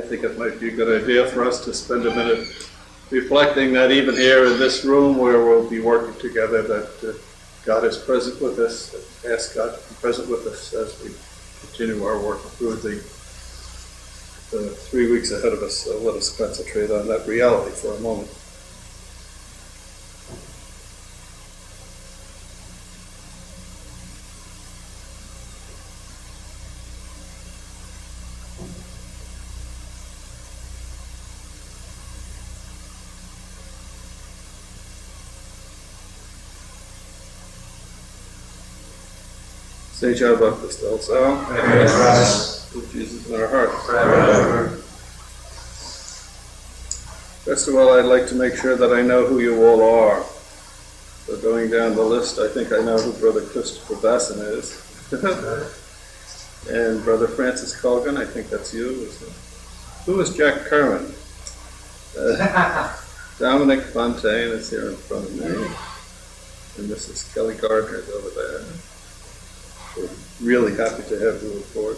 I think it might be a good idea for us to spend a minute reflecting that even here in this room where we'll be working together, that God is present with us, ask God to be present with us as we continue our work through the 3 weeks ahead of us. So let us concentrate on that reality for a moment. St. John Baptist, El Salm, with Jesus in our hearts. First of all, I'd like to make sure that I know who you all are. So going down the list, I think I know who Brother Christopher Basson is. And Brother Francis Colgan, I think that's you. Who is Jack Curran? Dominic Fontaine is here in front of me. And Mrs. Kelly Gardner is over there. We're really happy to have you aboard,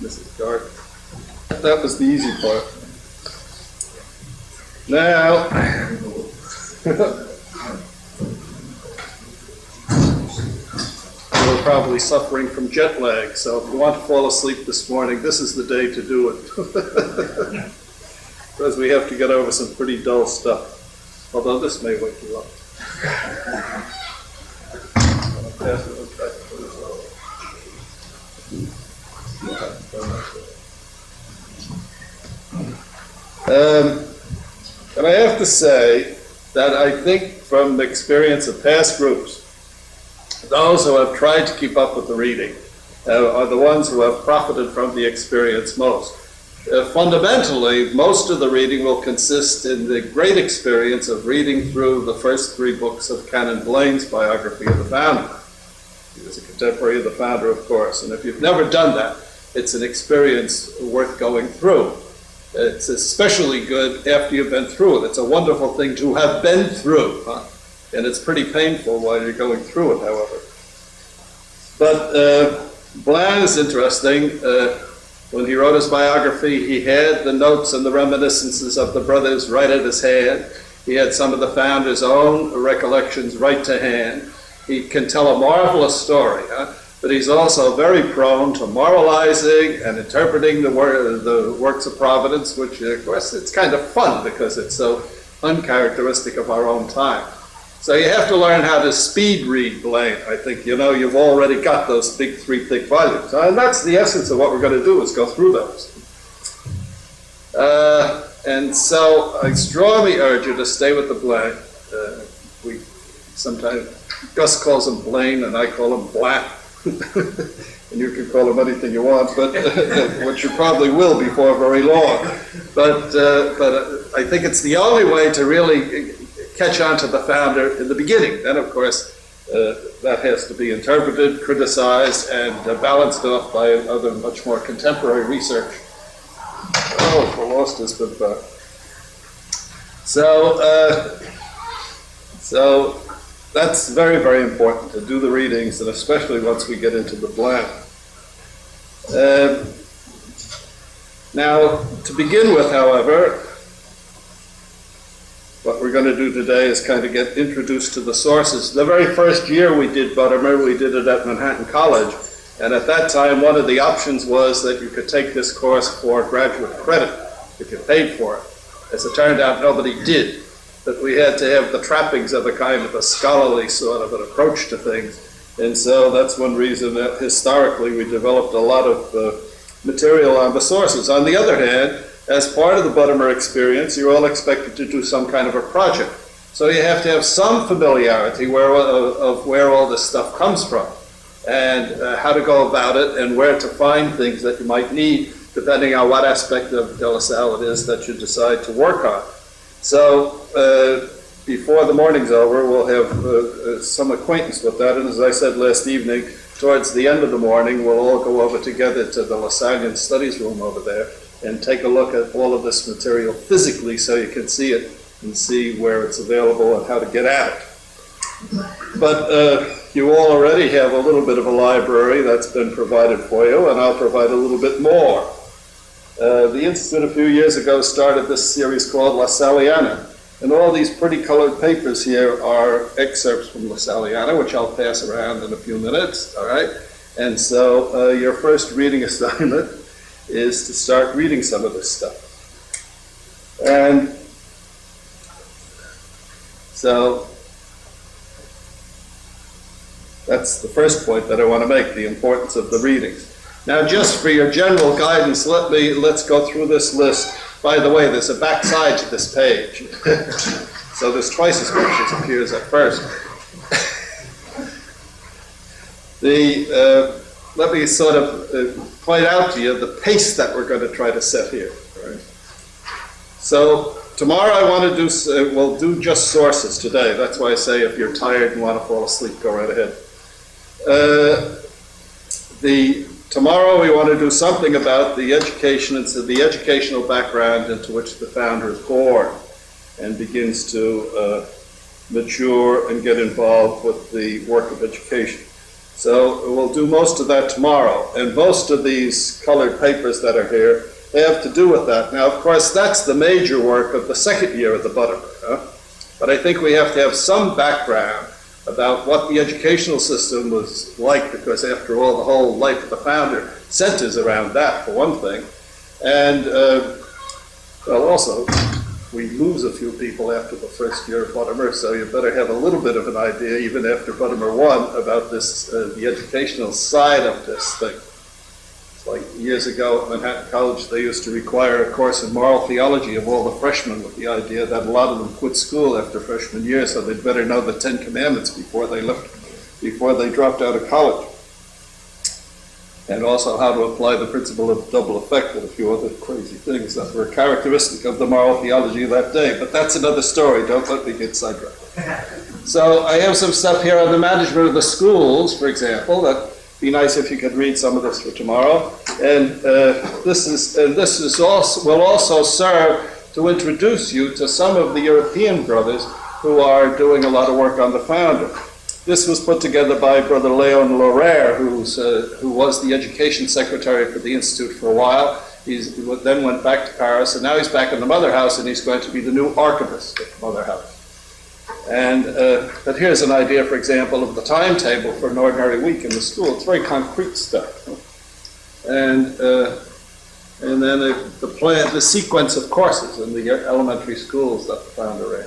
Mrs. Gardner. That was the easy part. Now, we're probably suffering from jet lag, so if you want to fall asleep this morning, this is the day to do it. Because we have to get over some pretty dull stuff, although this may wake you up. And I have to say that I think from the experience of past groups, those who have tried to keep up with the reading are the ones who have profited from the experience most. Fundamentally, most of the reading will consist in the great experience of reading through the first 3 books of Canon Blaine's biography of the founder. He was a contemporary of the founder, of course, and if you've never done that, it's an experience worth going through. It's especially good after you've been through it. It's a wonderful thing to have been through, and it's pretty painful while you're going through it, however. But Blaine is interesting. When he wrote his biography, he had the notes and the reminiscences of the brothers right at his hand. He had some of the founders' own recollections right to hand. He can tell a marvelous story, but he's also very prone to moralizing and interpreting the works of Providence, which, of course, it's kind of fun because it's so uncharacteristic of our own time. So you have to learn how to speed read Blaine. I think, you've already got those big 3 thick volumes. And that's the essence of what we're going to do, is go through those. And so I strongly urge you to stay with the Blaine. We sometimes, Gus calls him Blaine and I call him Black. And you can call him anything you want, but which you probably will before very long. But I think it's the only way to really catch on to the founder in the beginning. Then, of course, that has to be interpreted, criticized, and balanced off by other much more contemporary research. Oh, we lost his good back. So that's very, very important to do the readings, and especially once we get into the Blaine. Now, to begin with, however, what we're going to do today is kind of get introduced to the sources. The very first year we did Buttimer, we did it at Manhattan College, and at that time one of the options was that you could take this course for graduate credit if you paid for it. As it turned out, nobody did. But we had to have the trappings of a kind of a scholarly sort of an approach to things. And so that's one reason that historically we developed a lot of material on the sources. On the other hand, as part of the Buttimer experience, you're all expected to do some kind of a project. So you have to have some familiarity of where all this stuff comes from, and how to go about it, and where to find things that you might need, depending on what aspect of De La Salle it is that you decide to work on. So before the morning's over, we'll have some acquaintance with that, and as I said last evening, towards the end of the morning, we'll all go over together to the Lasallian Studies room over there and take a look at all of this material physically so you can see it and see where it's available and how to get at it. But you all already have a little bit of a library that's been provided for you, and I'll provide a little bit more. The Institute a few years ago started this series called Lasalliana. And all these pretty colored papers here are excerpts from Lasalliana, which I'll pass around in a few minutes, all right? And so your first reading assignment is to start reading some of this stuff. And so that's the first point that I want to make, the importance of the readings. Now, just for your general guidance, let's go through this list. By the way, there's a back side to this page. So there's twice as much as appears at first. Let me sort of point out to you the pace that we're going to try to set here. Right? So tomorrow I want to do, we'll do just sources today. That's why I say if you're tired and want to fall asleep, go right ahead. Tomorrow we want to do something about the education and so the educational background into which the founder is born and begins to mature and get involved with the work of education. So we'll do most of that tomorrow, and most of these colored papers that are here, they have to do with that. Now, of course, that's the major work of the second year of the Buttimer, but I think we have to have some background about what the educational system was like, because after all, the whole life of the founder centers around that, for one thing. And, well, also, we lose a few people after the first year of Buttimer, so you better have a little bit of an idea, even after Buttimer won, about this, the educational side of this thing. It's like years ago at Manhattan College, they used to require a course in moral theology of all the freshmen with the idea that a lot of them quit school after freshman year, so they'd better know the 10 Commandments before they dropped out of college. And also how to apply the principle of double effect and a few other crazy things that were characteristic of the moral theology of that day. But that's another story. Don't let me get sidetracked. So I have some stuff here on the management of the schools, for example. That'd be nice if you could read some of this for tomorrow. And this will also serve to introduce you to some of the European brothers who are doing a lot of work on the founder. This was put together by Brother Léon Laurère, who was the education secretary for the Institute for a while. He then went back to Paris, and now he's back in the Mother House, and he's going to be the new archivist at the Mother House. And but here's an idea, for example, of the timetable for an ordinary week in the school. It's very concrete stuff. And then the sequence of courses in the elementary schools that the founder ran.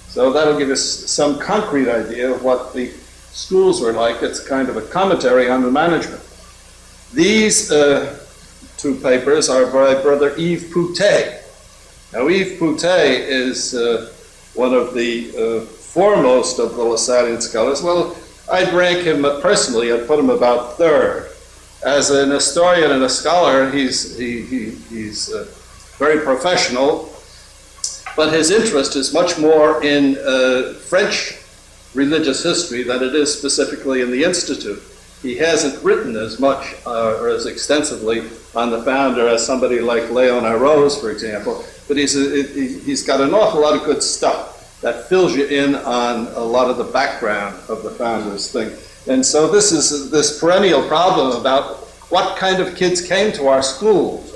So that'll give us some concrete idea of what the schools were like. It's kind of a commentary on the management. These two papers are by Brother Yves Poutet. Now, Yves Poutet is one of the foremost of the Lasallian scholars. Well, I'd rank him personally, I'd put him about third. As an historian and a scholar, he's very professional. But his interest is much more in French religious history than it is specifically in the Institute. He hasn't written as much or as extensively on the founder as somebody like Léon Arose, for example, but he's got an awful lot of good stuff that fills you in on a lot of the background of the founder's thing. And so this is this perennial problem about what kind of kids came to our schools.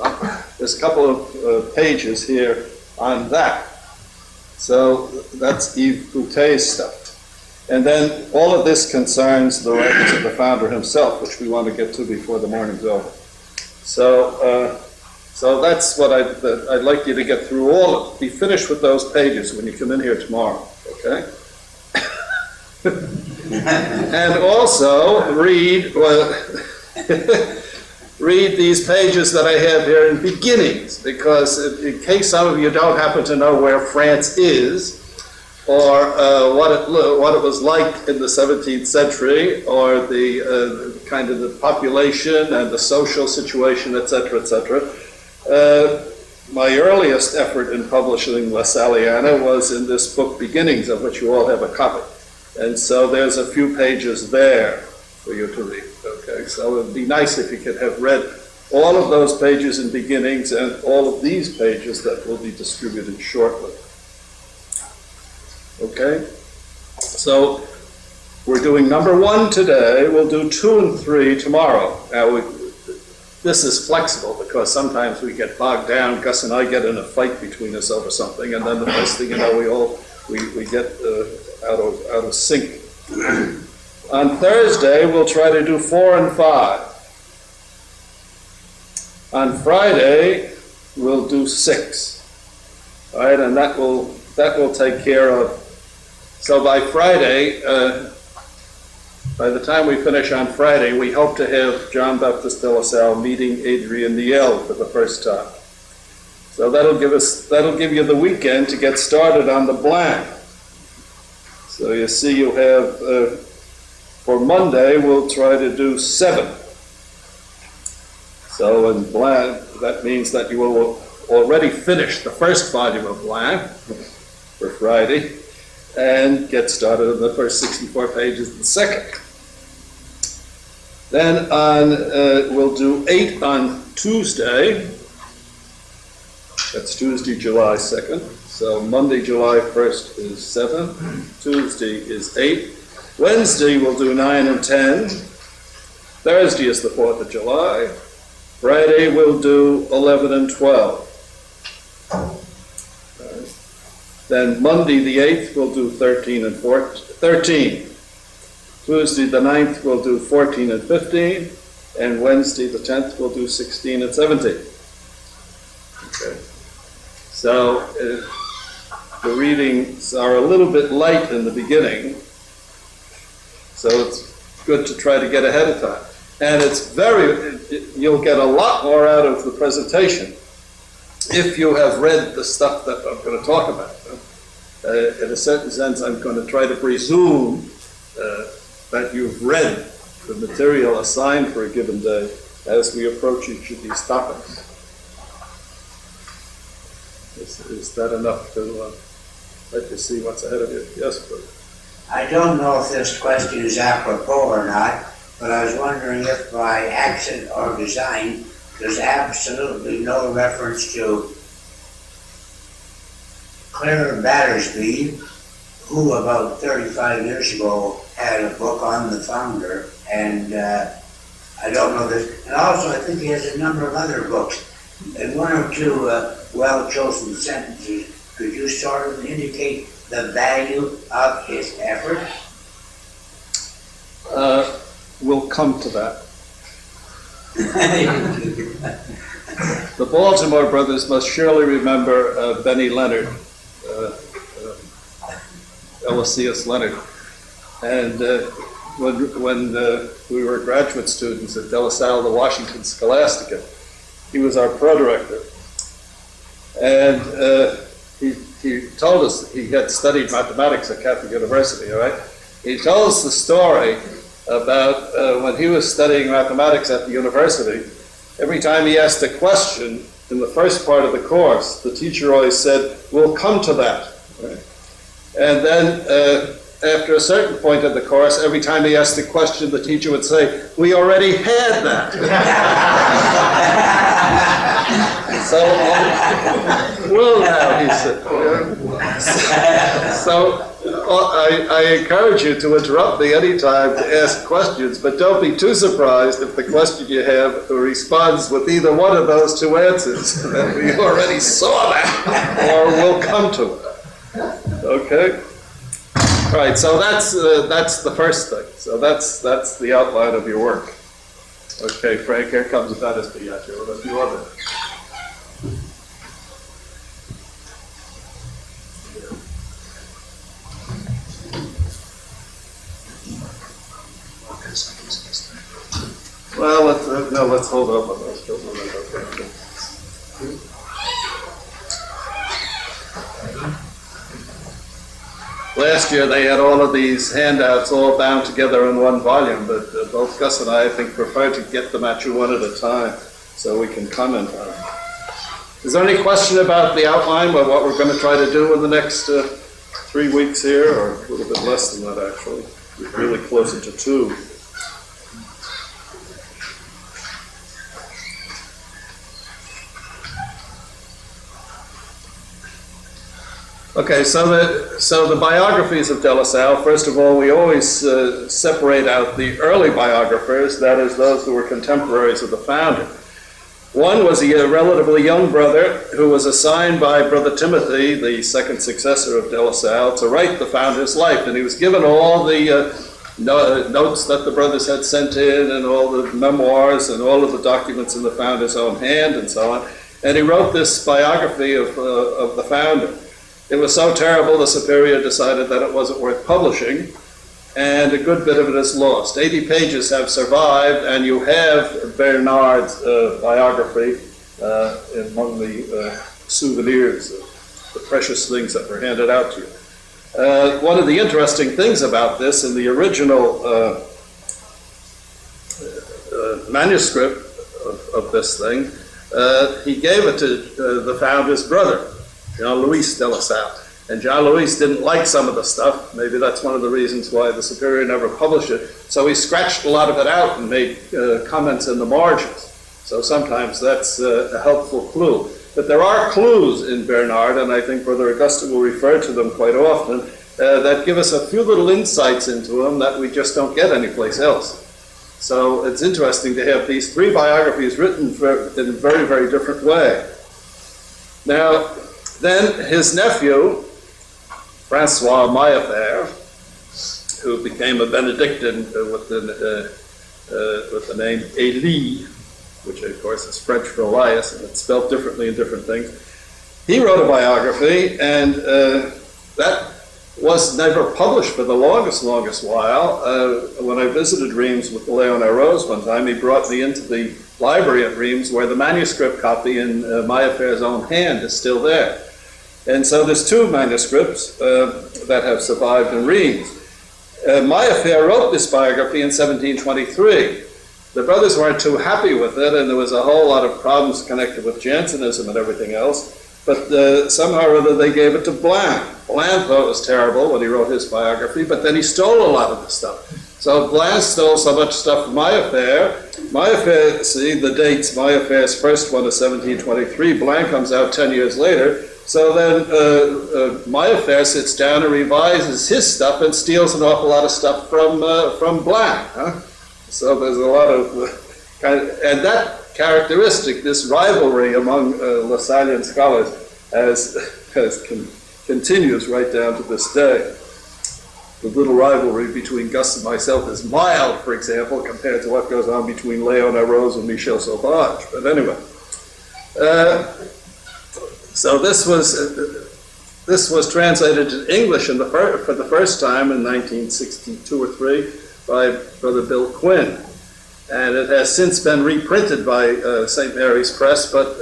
There's a couple of pages here on that. So that's Yves Poutet's stuff. And then all of this concerns the writings of the founder himself, which we want to get to before the morning's over. So that's what I'd like you to get through all of. Be finished with those pages when you come in here tomorrow, okay? And also read, read these pages that I have here in beginnings, because in case some of you don't happen to know where France is, or what it was like in the 17th century, or the kind of the population and the social situation, etc., etc. My earliest effort in publishing Lasalliana was in this book, Beginnings, of which you all have a copy. And so there's a few pages there for you to read. Okay, so it would be nice if you could have read all of those pages in Beginnings and all of these pages that will be distributed shortly. Okay, so we're doing number 1 today. We'll do 2 and 3 tomorrow. Now, this is flexible because sometimes we get bogged down. Gus and I get in a fight between us over something, and then the first thing you know, we get out of sync. On Thursday, we'll try to do 4 and 5. On Friday, we'll do 6. All right, and that will take care of. So by Friday, by the time we finish on Friday, we hope to have John Baptist de La Salle meeting Adrian Niel for the first time. So that'll give you the weekend to get started on the blank. So you see, you have for Monday we'll try to do 7. So in blank, that means that you will already finish the first volume of blank for Friday and get started on the first 64 pages of the second. Then we'll do 8 on Tuesday. That's Tuesday, July 2nd. So Monday, July 1st is 7. Tuesday is 8. Wednesday we'll do 9 and 10. Thursday is the 4th of July. Friday we'll do 11 and 12. Then Monday the 8th we'll do 13 and 13. Tuesday the 9th we'll do 14 and 15. And Wednesday the 10th we'll do 16 and 17. Okay. So the readings are a little bit light in the beginning, so it's good to try to get ahead of time. And you'll get a lot more out of the presentation if you have read the stuff that I'm going to talk about. In a certain sense, I'm going to try to presume that you've read the material assigned for a given day as we approach each of these topics. Is that enough to let you see what's ahead of you? Yes, please. I don't know if this question is apropos or not, but I was wondering if by accident or design, there's absolutely no reference to Claire Battersby, who about 35 years ago had a book on the founder, and I don't know this. And also, I think he has a number of other books. And 1 or 2 well-chosen sentences, could you sort of indicate the value of his effort? We'll come to that. The Baltimore brothers must surely remember Benny Leonard, L.C.S. Leonard. And when we were graduate students at De La Salle, the Washington Scholastica, he was our pro-director. And he told us he had studied mathematics at Catholic University, all right? He told us the story about when he was studying mathematics at the university. Every time he asked a question in the first part of the course, the teacher always said, "We'll come to that." Right? And then after a certain point of the course, every time he asked a question, the teacher would say, "We already had that." So, well now, he said. So I encourage you to interrupt me anytime to ask questions, but don't be too surprised if the question you have responds with either one of those 2 answers. That we already saw that, or we'll come to it. Okay? All right, so that's the first thing. So that's the outline of your work. Okay, Frank, here comes Battersby at you with a few others. Well, let's hold up on those children. Okay. Last year they had all of these handouts all bound together in one volume, but both Gus and I think prefer to get them at you one at a time so we can comment on it. Is there any question about the outline of what we're going to try to do in the next 3 weeks here, or a little bit less than that actually? Really closer to 2. Okay, so the biographies of De La Salle, first of all, we always separate out the early biographers, that is, those who were contemporaries of the founder. One was a relatively young brother who was assigned by Brother Timothy, the second successor of De La Salle, to write the founder's life. And he was given all the notes that the brothers had sent in and all the memoirs and all of the documents in the founder's own hand and so on. And he wrote this biography of the founder. It was so terrible, the Superior decided that it wasn't worth publishing, and a good bit of it is lost. 80 pages have survived, and you have Bernard's biography among the souvenirs, the precious things that were handed out to you. One of the interesting things about this, in the original manuscript of this thing, he gave it to the founder's brother, Jean-Louis de La Salle. And Jean-Louis didn't like some of the stuff. Maybe that's one of the reasons why the Superior never published it. So he scratched a lot of it out and made comments in the margins. So sometimes that's a helpful clue. But there are clues in Bernard, and I think Brother Augusta will refer to them quite often, that give us a few little insights into him that we just don't get anyplace else. So it's interesting to have these three biographies written in a very, very different way. Now, then his nephew, Francois Maillefer, who became a Benedictine with the name Élie, which of course is French for Elias, and it's spelled differently in different things. He wrote a biography, and that was never published for the longest while. When I visited Reims with Léon Rose one time, he brought me into the library at Reims where the manuscript copy in Maillefer's own hand is still there. And so there's two manuscripts that have survived in Reims. Maillefer wrote this biography in 1723. The brothers weren't too happy with it, and there was a whole lot of problems connected with Jansenism and everything else. But somehow or other they gave it to Blanc. Blanc thought it was terrible when he wrote his biography, but then he stole a lot of the stuff. So Blanc stole so much stuff from Maillefer. Maillefer, see the dates, Maillefer's first one is 1723, Blanc comes out 10 years later. So then Maillefer sits down and revises his stuff and steals an awful lot of stuff from Blanc. Huh? So there's a lot of, and that characteristic, this rivalry among Lasallian scholars continues right down to this day. The little rivalry between Gus and myself is mild, for example, compared to what goes on between Léon Rose and Michel Sauvage. But anyway, so this was translated to English for the first time in 1962 or 3 by Brother Bill Quinn. And it has since been reprinted by St. Mary's Press, but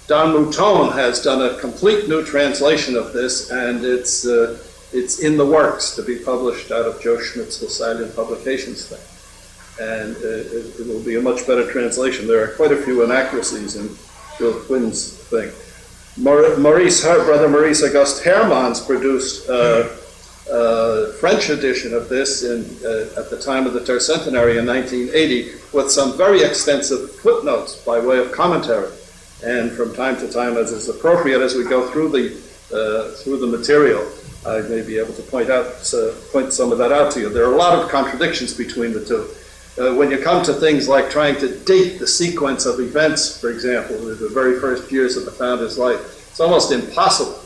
Don Mouton has done a complete new translation of this, and it's in the works to be published out of Joe Schmidt's Lasallian Publications thing. And it will be a much better translation. There are quite a few inaccuracies in Bill Quinn's thing. Brother Maurice Auguste Hermans produced French edition of this at the time of the tercentenary in 1980 with some very extensive footnotes by way of commentary. And from time to time, as is appropriate, as we go through the material, I may be able to point some of that out to you. There are a lot of contradictions between the two. When you come to things like trying to date the sequence of events, for example, the very first years of the founder's life, it's almost impossible.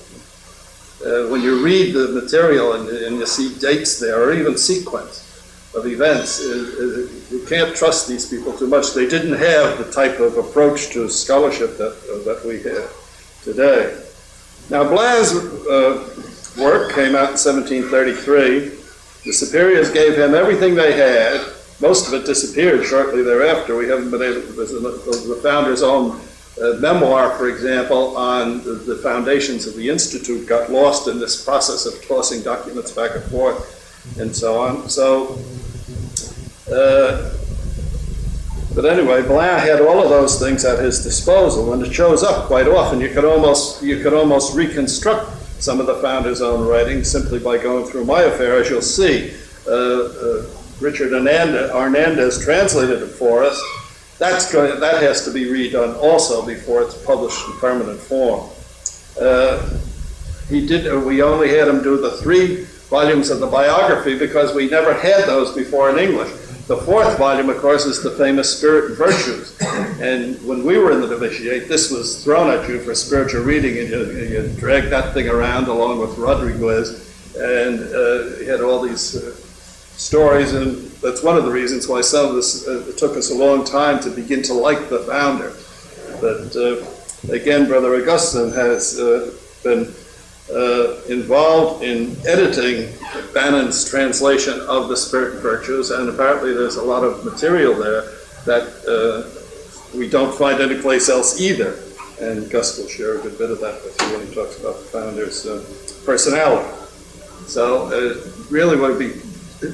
When you read the material and you see dates there, or even sequence of events, you can't trust these people too much. They didn't have the type of approach to scholarship that we have today. Now, Blanc's work came out in 1733. The superiors gave him everything they had. Most of it disappeared shortly thereafter. We haven't been able to, the founder's own memoir, for example, on the foundations of the Institute got lost in this process of tossing documents back and forth and so on. So, but anyway, Blanc had all of those things at his disposal, and it shows up quite often. You could almost reconstruct some of the founder's own writings simply by going through Maillefer, as you'll see. Richard Arnandez translated it for us. That has to be redone also before it's published in permanent form. We only had him do the 3 volumes of the biography because we never had those before in English. The 4th volume, of course, is the famous Spirit and Virtues. And when we were in the novitiate, this was thrown at you for spiritual reading, and you dragged that thing around along with Rodriguez, and you had all these stories, and that's one of the reasons why some of this it took us a long time to begin to like the founder. But again, Brother Augustine has been involved in editing Bannon's translation of the Spirit and Virtues, and apparently there's a lot of material there that we don't find anyplace else either. And Gus will share a good bit of that with you when he talks about the founder's personality. So really we'll be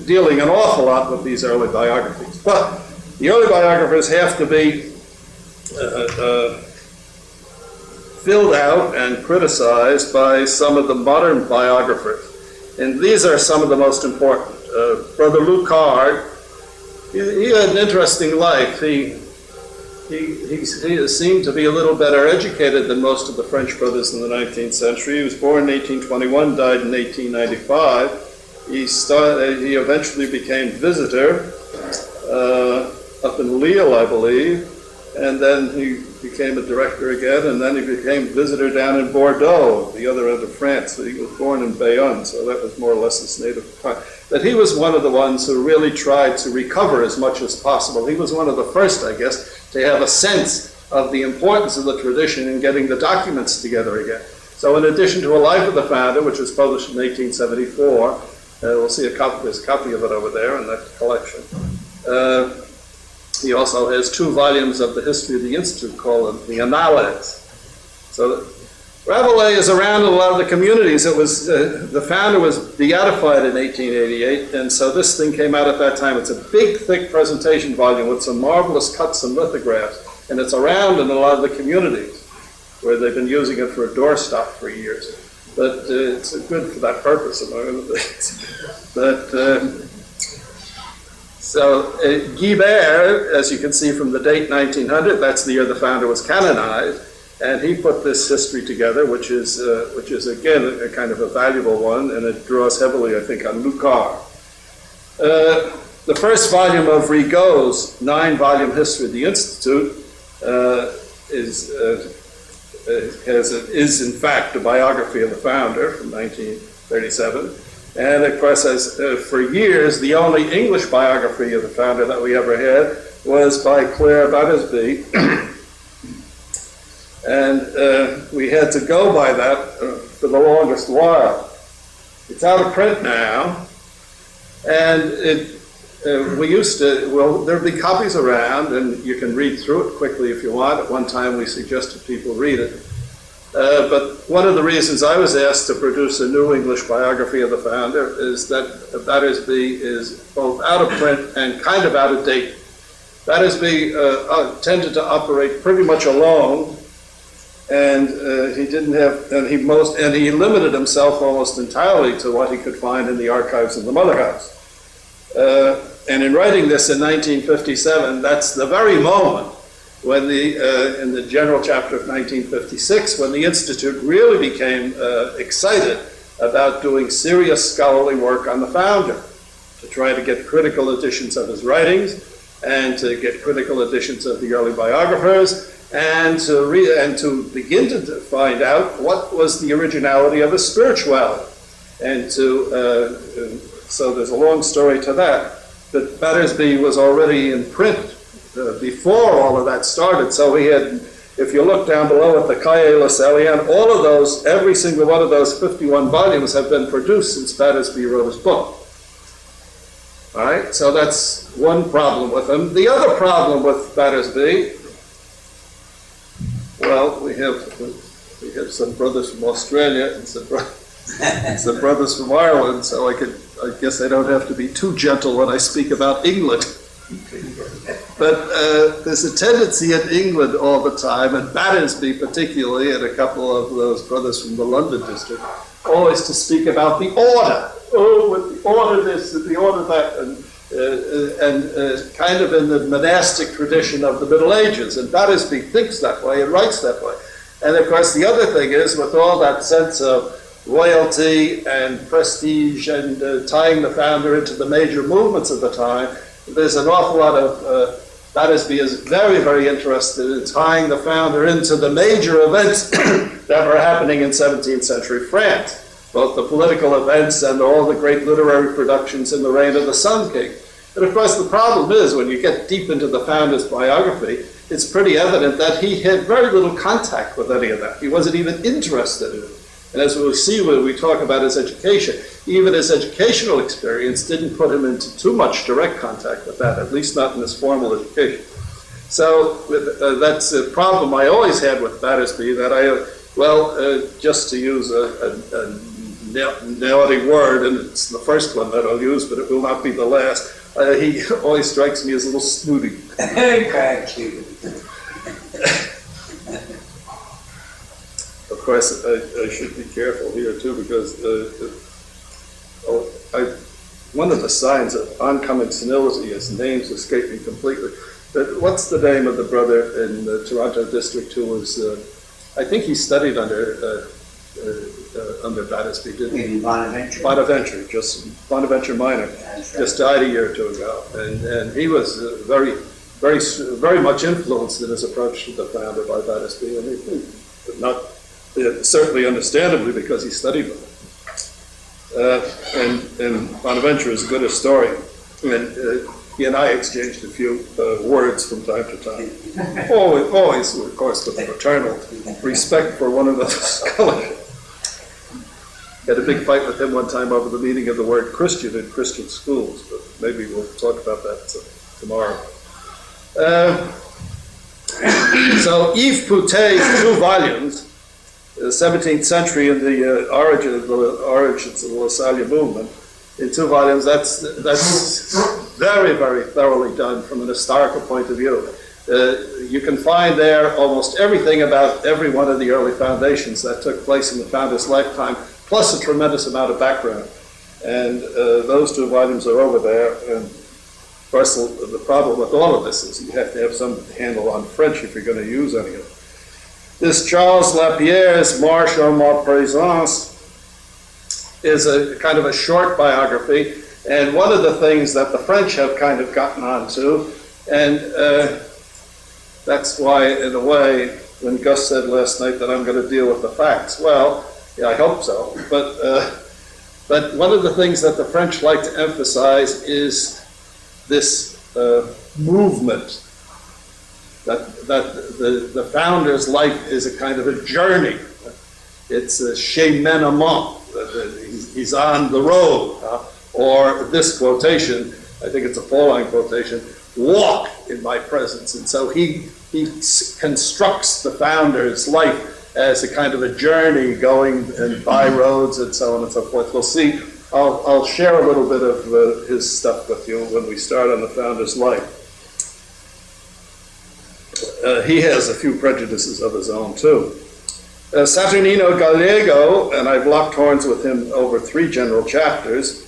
dealing an awful lot with these early biographies. But the early biographers have to be filled out and criticized by some of the modern biographers. And these are some of the most important. Brother Lucard, he had an interesting life. He seemed to be a little better educated than most of the French brothers in the 19th century. He was born in 1821, died in 1895. He eventually became visitor up in Lille, I believe, and then he became a director again, and then he became visitor down in Bordeaux, the other end of France. So he was born in Bayonne, so that was more or less his native time. But he was one of the ones who really tried to recover as much as possible. He was one of the first, I guess, to have a sense of the importance of the tradition in getting the documents together again. So in addition to A Life of the Founder, which was published in 1874, we'll see there's a copy of it over there in that collection. He also has 2 volumes of the history of the Institute called the Annales. So Rabelais is around in a lot of the communities. It was the founder was beatified in 1888, and so this thing came out at that time. It's a big, thick presentation volume with some marvelous cuts and lithographs, and it's around in a lot of the communities where they've been using it for a doorstop for years. But it's good for that purpose, among other things. But so Guibert, as you can see from the date 1900, that's the year the founder was canonized, and he put this history together, which is again a kind of a valuable one, and it draws heavily, I think, on Lucard. The first volume of Rigaud's 9-volume history of the Institute is in fact a biography of the founder from 1937. And of course, as for years, the only English biography of the founder that we ever had was by Claire Battersby. And we had to go by that for the longest while. It's out of print now, and there'll be copies around, and you can read through it quickly if you want. At one time, we suggested people read it. But one of the reasons I was asked to produce a new English biography of the founder is that Battersby is both out of print and kind of out of date. Battersby tended to operate pretty much alone, and he limited himself almost entirely to what he could find in the archives of the Mother House. And in writing this in 1957, that's the very moment when in the general chapter of 1956, when the Institute really became excited about doing serious scholarly work on the founder, to try to get critical editions of his writings, and to get critical editions of the early biographers, and to begin to find out what was the originality of his spirituality. And so there's a long story to that. But Battersby was already in print before all of that started. So he had, if you look down below at the Cahiers Lasallian, all of those, every single one of those 51 volumes have been produced since Battersby wrote his book. All right, so that's one problem with him. The other problem with Battersby, well, we have some brothers from Australia and some brothers from Ireland, so I guess I don't have to be too gentle when I speak about England. But there's a tendency in England all the time, and Battersby particularly, and a couple of those brothers from the London district, always to speak about the order. Oh, with the order this and the order that, and kind of in the monastic tradition of the Middle Ages. And Battersby thinks that way and writes that way. And of course, the other thing is, with all that sense of royalty and prestige and tying the founder into the major movements of the time, there's an awful lot of Battersby is very, very interested in tying the founder into the major events that were happening in 17th century France, both the political events and all the great literary productions in the reign of the Sun King. And of course, the problem is, when you get deep into the founder's biography, it's pretty evident that he had very little contact with any of that. He wasn't even interested in it. And as we'll see when we talk about his education, even his educational experience didn't put him into too much direct contact with that, at least not in his formal education. So that's a problem I always had with Battersby, that just to use a naughty word, and it's the first one that I'll use, but it will not be the last, he always strikes me as a little snooty. Of course, I should be careful here too, because one of the signs of oncoming senility is names escape me completely. But what's the name of the brother in the Toronto district who was, I think he studied under Battersby, didn't he? Bonaventure. Bonaventure Minor, just died a year or two ago. And he was very much influenced in his approach to the founder by Battersby, and not certainly understandably, because he studied with him. And Bonaventure is a good historian, and he and I exchanged a few words from time to time. Always, of course, with a fraternal respect for one another's scholarship. Had a big fight with him one time over the meaning of the word Christian in Christian schools, but maybe we'll talk about that tomorrow. So Yves Poutet's 2 volumes, the 17th century and the origins of the Lasallian movement, in 2 volumes, that's very, very thoroughly done from an historical point of view. You can find there almost everything about every one of the early foundations that took place in the founder's lifetime, plus a tremendous amount of background. And those 2 volumes are over there. And of course, the problem with all of this is you have to have some handle on French if you're going to use any of it. This Charles Lapierre's Marche en ma présence is a kind of a short biography, and one of the things that the French have kind of gotten onto, and that's why, in a way, when Gus said last night that I'm going to deal with the facts, well, yeah, I hope so, but one of the things that the French like to emphasize is this movement, that the founder's life is a kind of a journey. It's a cheminement. He's on the road. Or this quotation, I think it's a Pauline quotation, walk in my presence. And so he constructs the founder's life as a kind of a journey going and by roads and so on and so forth. We'll see. I'll share a little bit of his stuff with you when we start on the founder's life. He has a few prejudices of his own too. Saturnino Gallego, and I've locked horns with him over 3 general chapters,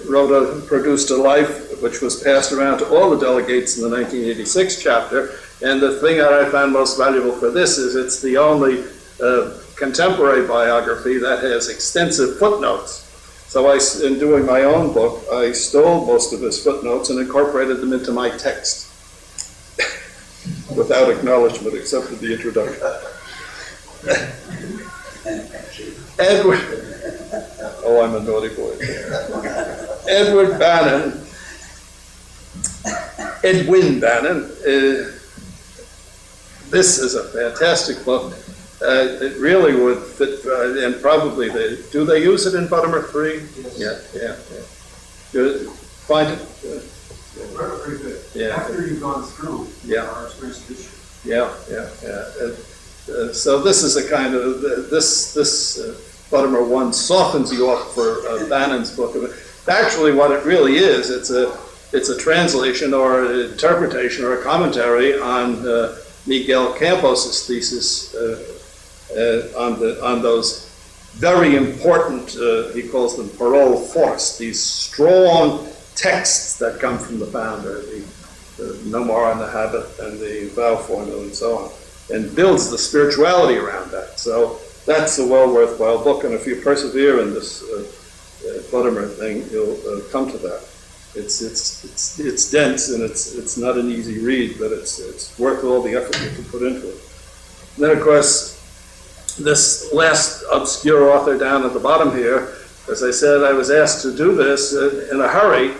produced a life which was passed around to all the delegates in the 1986 chapter. And the thing that I found most valuable for this is it's the only contemporary biography that has extensive footnotes. So in doing my own book, I stole most of his footnotes and incorporated them into my text without acknowledgement except for the introduction. Edward, oh, I'm a naughty boy. Edwin Bannon, this is a fantastic book. It really would fit, and probably do they use it in Buttimer 3? Yes. Yeah. Good. Find it? Very good. Yeah. After you've gone through our first issue. Yeah. So this is a kind of, this Buttimer 1 softens you up for Bannon's book. Actually, what it really is, it's a translation or an interpretation or a commentary on Miguel Campos's thesis on those very important, he calls them parole force, these strong texts that come from the founder, the No More on the Habit and the vow formula and so on, and builds the spirituality around that. So that's a well worthwhile book, and if you persevere in this Buttimer thing, you'll come to that. It's dense and it's not an easy read, but it's worth all the effort you can put into it. And then, of course, this last obscure author down at the bottom here, as I said, I was asked to do this in a hurry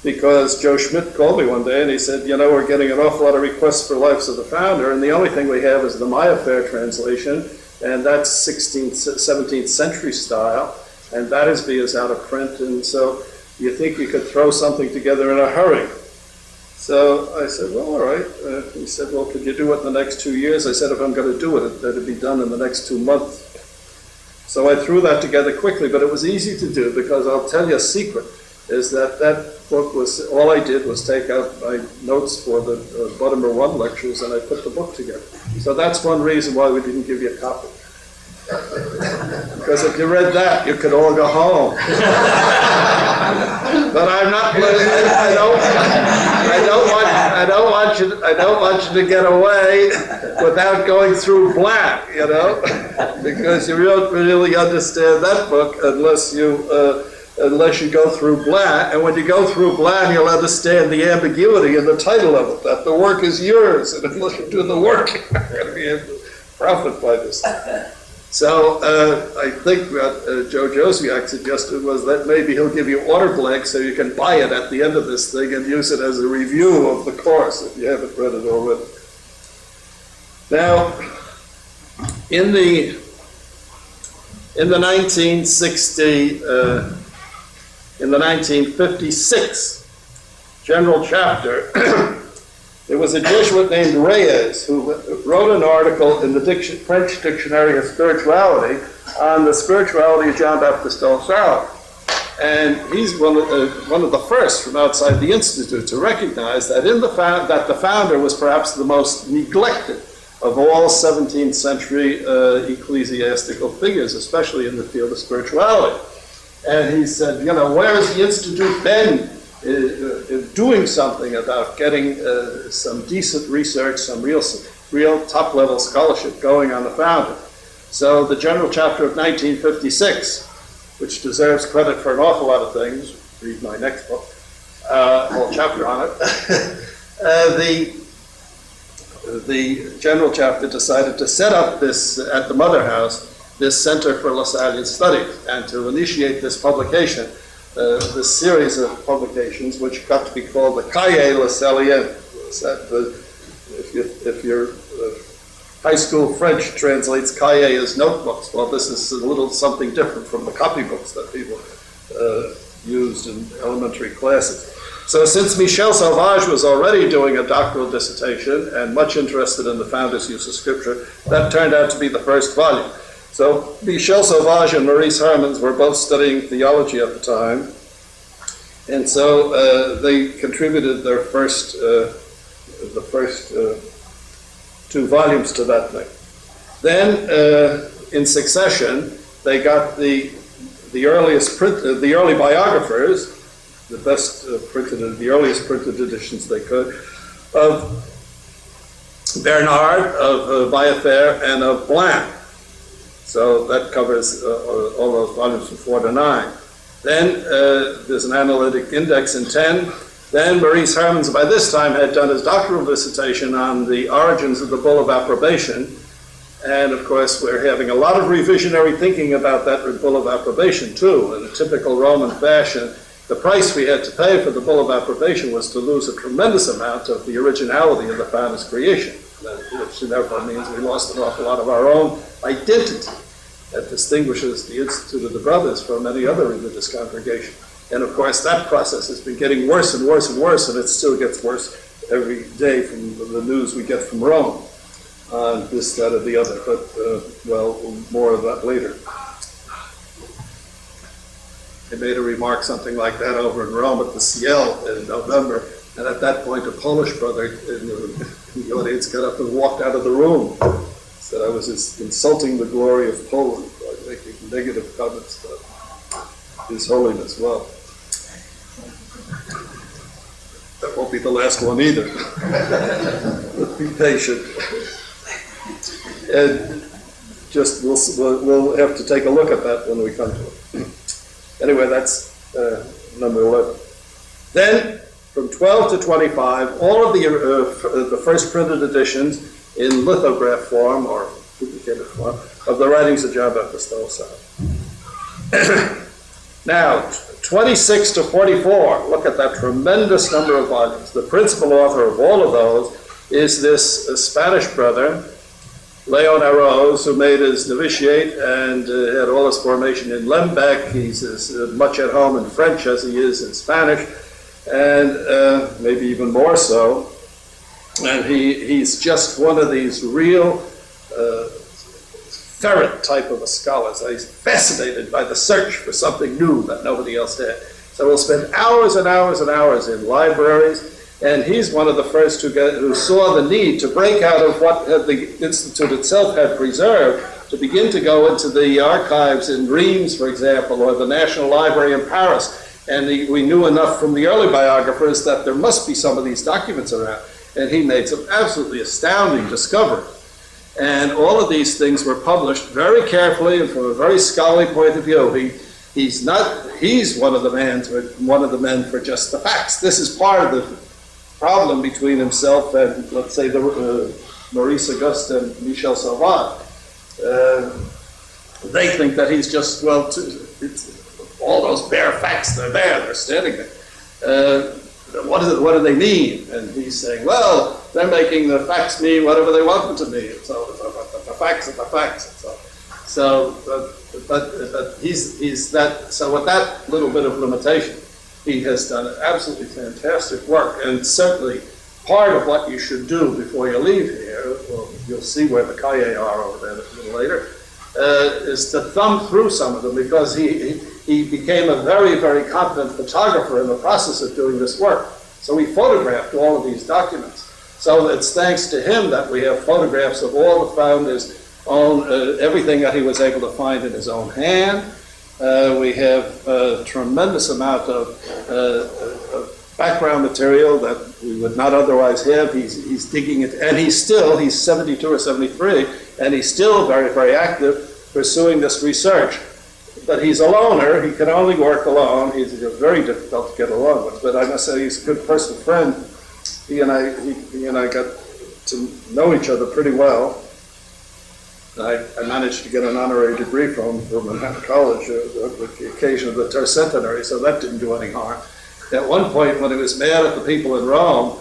because Joe Schmidt called me one day and he said, you know, we're getting an awful lot of requests for Lives of the Founder, and the only thing we have is the Maya Fair translation, and that's 16th, 17th century style, and Battersby is out of print, and so you think you could throw something together in a hurry. So I said, well, all right. He said, well, could you do it in the next 2 years? I said, if I'm going to do it, that'd be done in the next 2 months. So I threw that together quickly, but it was easy to do because I'll tell you a secret, is that book was, all I did was take out my notes for the Buttimer 1 lectures and I put the book together. So that's one reason why we didn't give you a copy. Because if you read that, you could all go home. But I'm not. I don't want you to get away without going through Black, you know, because you don't really understand that book unless you go through Black. And when you go through Black, you'll understand the ambiguity in the title of it, that the work is yours, and unless you do the work, you're not going to be able to profit by this. So I think what Joe Josiak suggested was that maybe he'll give you order blanks so you can buy it at the end of this thing and use it as a review of the course if you haven't read it already. Now, in the 1956 general chapter, there was a Jesuit named Reyes who wrote an article in the French Dictionary of Spirituality on the spirituality of Jean-Baptiste Salm. And he's one of the first from outside the Institute to recognize that that the founder was perhaps the most neglected of all 17th century ecclesiastical figures, especially in the field of spirituality. And he said, you know, where has the Institute been doing something about getting some decent research, some real top-level scholarship going on the founder? So the general chapter of 1956, which deserves credit for an awful lot of things, read my next book, whole chapter on it, the general chapter decided to set up this, at the Mother House, this Center for Lasallian Studies, and to initiate this publication, this series of publications, which got to be called the Cahiers Lasalliens. If your high school French translates Cahiers as notebooks, well, this is a little something different from the copybooks that people used in elementary classes. So since Michel Sauvage was already doing a doctoral dissertation and much interested in the founder's use of scripture, that turned out to be the first volume. So Michel Sauvage and Maurice Hermans were both studying theology at the time, and so they contributed their first 2 volumes to that thing. Then, in succession, they got the early biographers, the best the earliest printed editions they could, of Bernard, of Baillefer, and of Blanc. So that covers all those volumes from 4 to 9. Then there's an analytic index in 10. Then Maurice Hermans, by this time, had done his doctoral dissertation on the origins of the Bull of Approbation. And of course, we're having a lot of revisionary thinking about that Bull of Approbation, too. In a typical Roman fashion, the price we had to pay for the Bull of Approbation was to lose a tremendous amount of the originality of the founder's creation, which therefore means we lost an awful lot of our own identity that distinguishes the Institute of the Brothers from any other religious congregation. And of course, that process has been getting worse and worse and worse, and it still gets worse every day from the news we get from Rome on this, that, or the other. But, well, more of that later. I made a remark something like that over in Rome at the Ciel in November, and at that point a Polish brother in the audience got up and walked out of the room. Said I was insulting the glory of Poland by making negative comments about His Holiness. Well, that won't be the last one either. But be patient. And just we'll have to take a look at that when we come to it. Anyway, that's number 11. Then, from 12 to 25, all of the first printed editions in lithograph form or duplicated form of the writings of John Baptist Salm. Now, 26 to 44, look at that tremendous number of volumes. The principal author of all of those is this Spanish brother, Leon Arroz, who made his novitiate and had all his formation in Lembeck. He's as much at home in French as he is in Spanish, and maybe even more so. And he's just one of these real ferret type of a scholar. So he's fascinated by the search for something new that nobody else had. So we'll spend hours and hours and hours in libraries, and he's one of the first who saw the need to break out of what the Institute itself had preserved, to begin to go into the archives in Reims, for example, or the National Library in Paris. And we knew enough from the early biographers that there must be some of these documents around. And he made some absolutely astounding discoveries. And all of these things were published very carefully and from a very scholarly point of view. He's one of the men for just the facts. This is part of the problem between himself and, let's say, Maurice Auguste and Michel Salvat. They think that he's just, well, all those bare facts, they're standing there. What do they mean? And he's saying, well, they're making the facts mean whatever they want them to mean. So the facts are the facts. But he's that. So with that little bit of limitation, he has done absolutely fantastic work, and certainly part of what you should do before you leave here, well, you'll see where the cahiers are over there a little later, is to thumb through some of them, because he became a very, very competent photographer in the process of doing this work. So he photographed all of these documents. So it's thanks to him that we have photographs of all the founders' own, everything that he was able to find in his own hand. We have a tremendous amount of background material that we would not otherwise have. He's digging it, and he's 72 or 73, and he's still very, very active pursuing this research. But he's a loner. He can only work alone. He's very difficult to get along with. But I must say he's a good personal friend. He and I got to know each other pretty well. I managed to get an honorary degree from Manhattan College with the occasion of the tercentenary, so that didn't do any harm. At one point, when he was mad at the people in Rome,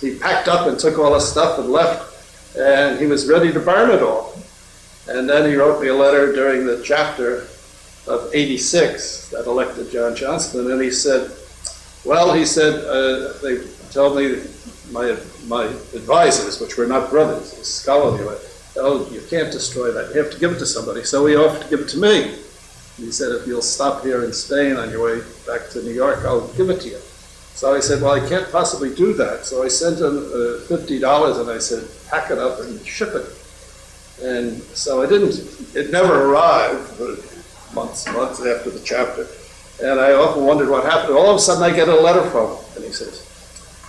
he packed up and took all his stuff and left, and he was ready to burn it all. And then he wrote me a letter during the chapter of 86 that elected John Johnston, and he said, they told me, my advisors, which were not brothers, scholarly, oh, you can't destroy that. You have to give it to somebody. So he offered to give it to me. He said, if you'll stop here in Spain on your way back to New York, I'll give it to you. So I said, well, I can't possibly do that. So I sent him $50, and I said, pack it up and ship it. And so it never arrived, months after the chapter. And I often wondered what happened. All of a sudden I get a letter from him. And he says,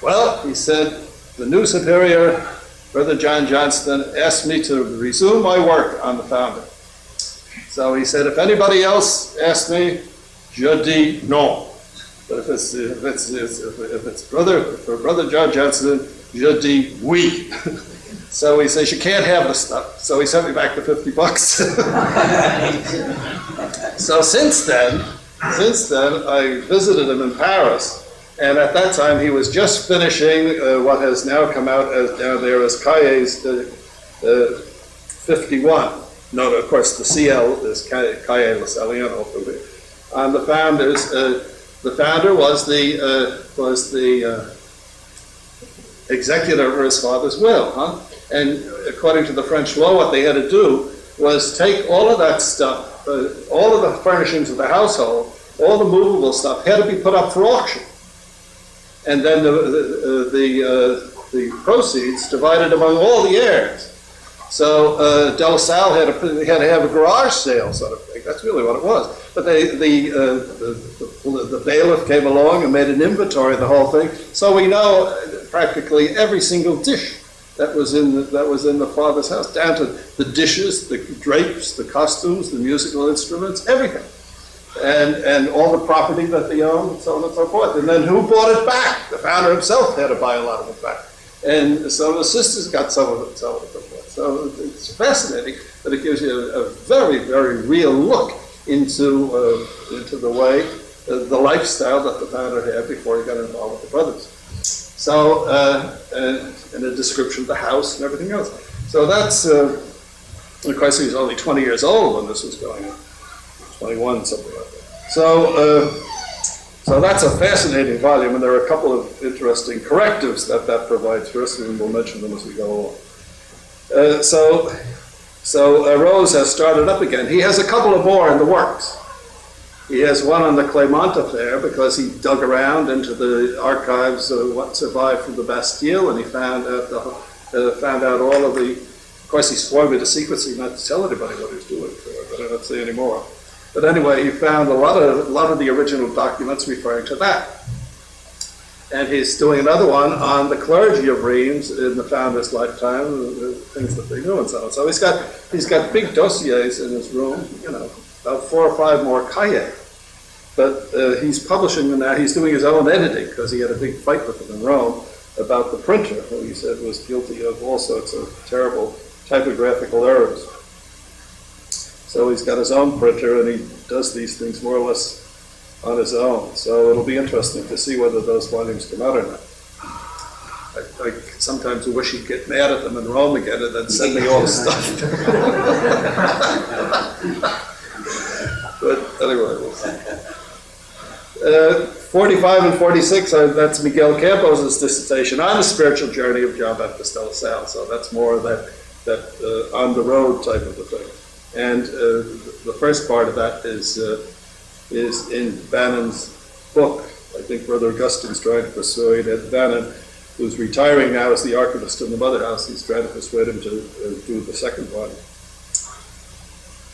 well, he said, the new superior, Brother John Johnston, asked me to resume my work on the founder. So he said, if anybody else asks me, je dis non. But if it's Brother John Johnston, je dis oui. So he says, you can't have the stuff. So he sent me back the $50. So since then, I visited him in Paris. And at that time, he was just finishing what has now come out as down there as cahiers 51. No, of course, the CL is cahiers Lasallian. On the founders, the founder was the executor of his father's will, huh? And according to the French law, what they had to do was take all of that stuff, all of the furnishings of the household, all the movable stuff had to be put up for auction. And then the proceeds divided among all the heirs. So De La Salle had to have a garage sale sort of thing. That's really what it was. But the bailiff came along and made an inventory of the whole thing. So we know practically every single dish that was in the father's house, down to the dishes, the drapes, the costumes, the musical instruments, everything. and all the property that they owned, and so on and so forth. And then who bought it back? The founder himself had to buy a lot of it back. And so the sisters got some of it, so on and so forth. So it's fascinating that it gives you a very, very real look into the way, the lifestyle that the founder had before he got involved with the brothers. So, and a description of the house and everything else. So that's, of course, he was only 20 years old when this was going on. 21, something like that. So that's a fascinating volume, and there are a couple of interesting correctives that provides for us, and we'll mention them as we go along. So Rose has started up again. He has a couple of more in the works. He has one on the Clément affair because he dug around into the archives of what survived from the Bastille, and he found out all of the. Of course, he swore me to secrecy not to tell anybody what he was doing, but I don't say any more. But anyway, he found a lot of the original documents referring to that. And he's doing another one on the clergy of Reims in the founder's lifetime, the things that they knew and so on. So he's got big dossiers in his room, you know, about 4 or 5 more cahiers. But he's publishing them now. He's doing his own editing because he had a big fight with them in Rome about the printer, who he said was guilty of all sorts of terrible typographical errors. So he's got his own printer, and he does these things more or less on his own. So it'll be interesting to see whether those volumes come out or not. I sometimes wish he'd get mad at them in Rome again and then send me all the stuff. But anyway, we'll see. 45 and 46, that's Miguel Campos' dissertation on the spiritual journey of John Baptist de La Salle. So that's more of that on the road type of a thing. And the first part of that is in Bannon's book. I think Brother Augustine's trying to persuade Ed Bannon, who's retiring now as the archivist in the Mother House. He's trying to persuade him to do the second one.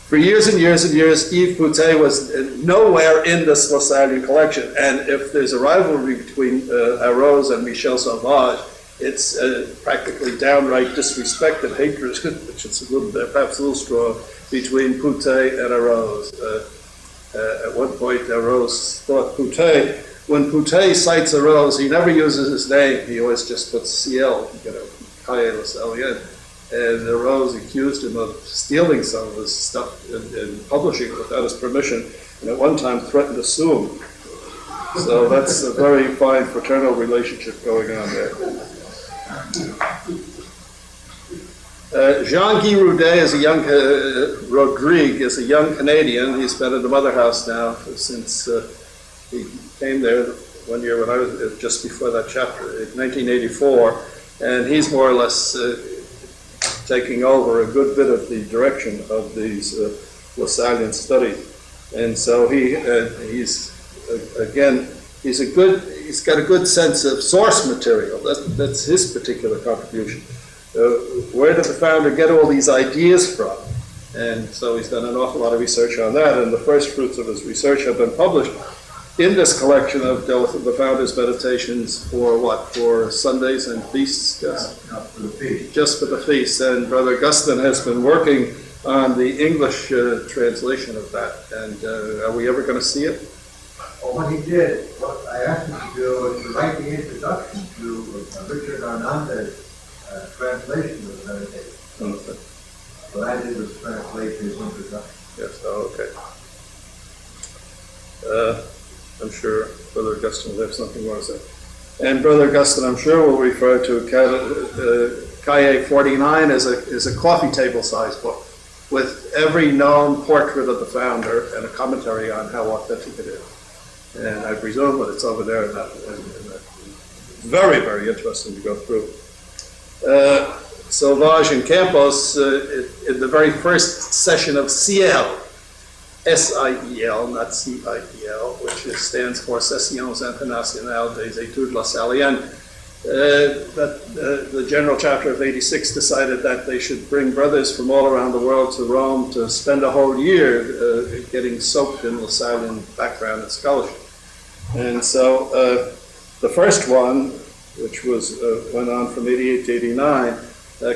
For years and years and years, Yves Boutet was nowhere in this Lasallian collection. And if there's a rivalry between Arose and Michel Sauvage, it's practically downright disrespect and hatred, which is perhaps a little strong, between Boutet and Arose. At one point, Arose thought Boutet, when Boutet cites Arose, he never uses his name. He always just puts CL, Cahiers Lasalliens. And Arose accused him of stealing some of his stuff and publishing it without his permission, and at one time threatened to sue him. So that's a very fine fraternal relationship going on there. Jean-Guy Roudet is Rodrigue is a young Canadian. He's been at the Mother House now since he came there one year when I was just before that chapter, in 1984, and he's more or less taking over a good bit of the direction of these Lasallian studies. And so he's got a good sense of source material. That's his particular contribution. Where did the founder get all these ideas from? And so he's done an awful lot of research on that, and the first fruits of his research have been published in this collection of the founder's meditations for what? For Sundays and feasts? Yes. Not for the feast. Just for the feasts. And Brother Augustine has been working on the English translation of that. And are we ever going to see it? Well, what he did, what I asked him to do was to write the introduction to Richard Arnanda's translation of the meditation. Okay. What I did was translate his introduction. Yes, okay. I'm sure Brother Augustine will have something more to say. And Brother Augustine, I'm sure, will refer to Cahiers 49 as a coffee table size book with every known portrait of the founder and a commentary on how authentic it is. And I presume that it's over there, and very, very interesting to go through. Sauvage and Campos, in the very first session of Ciel, S-I-E-L, not C-I-E-L, which stands for Sessions Internationales des Études Lasalliennes, the general chapter of 86 decided that they should bring brothers from all around the world to Rome to spend a whole year getting soaked in Lasallian background and scholarship. And so the first one, which went on from 88 to 89,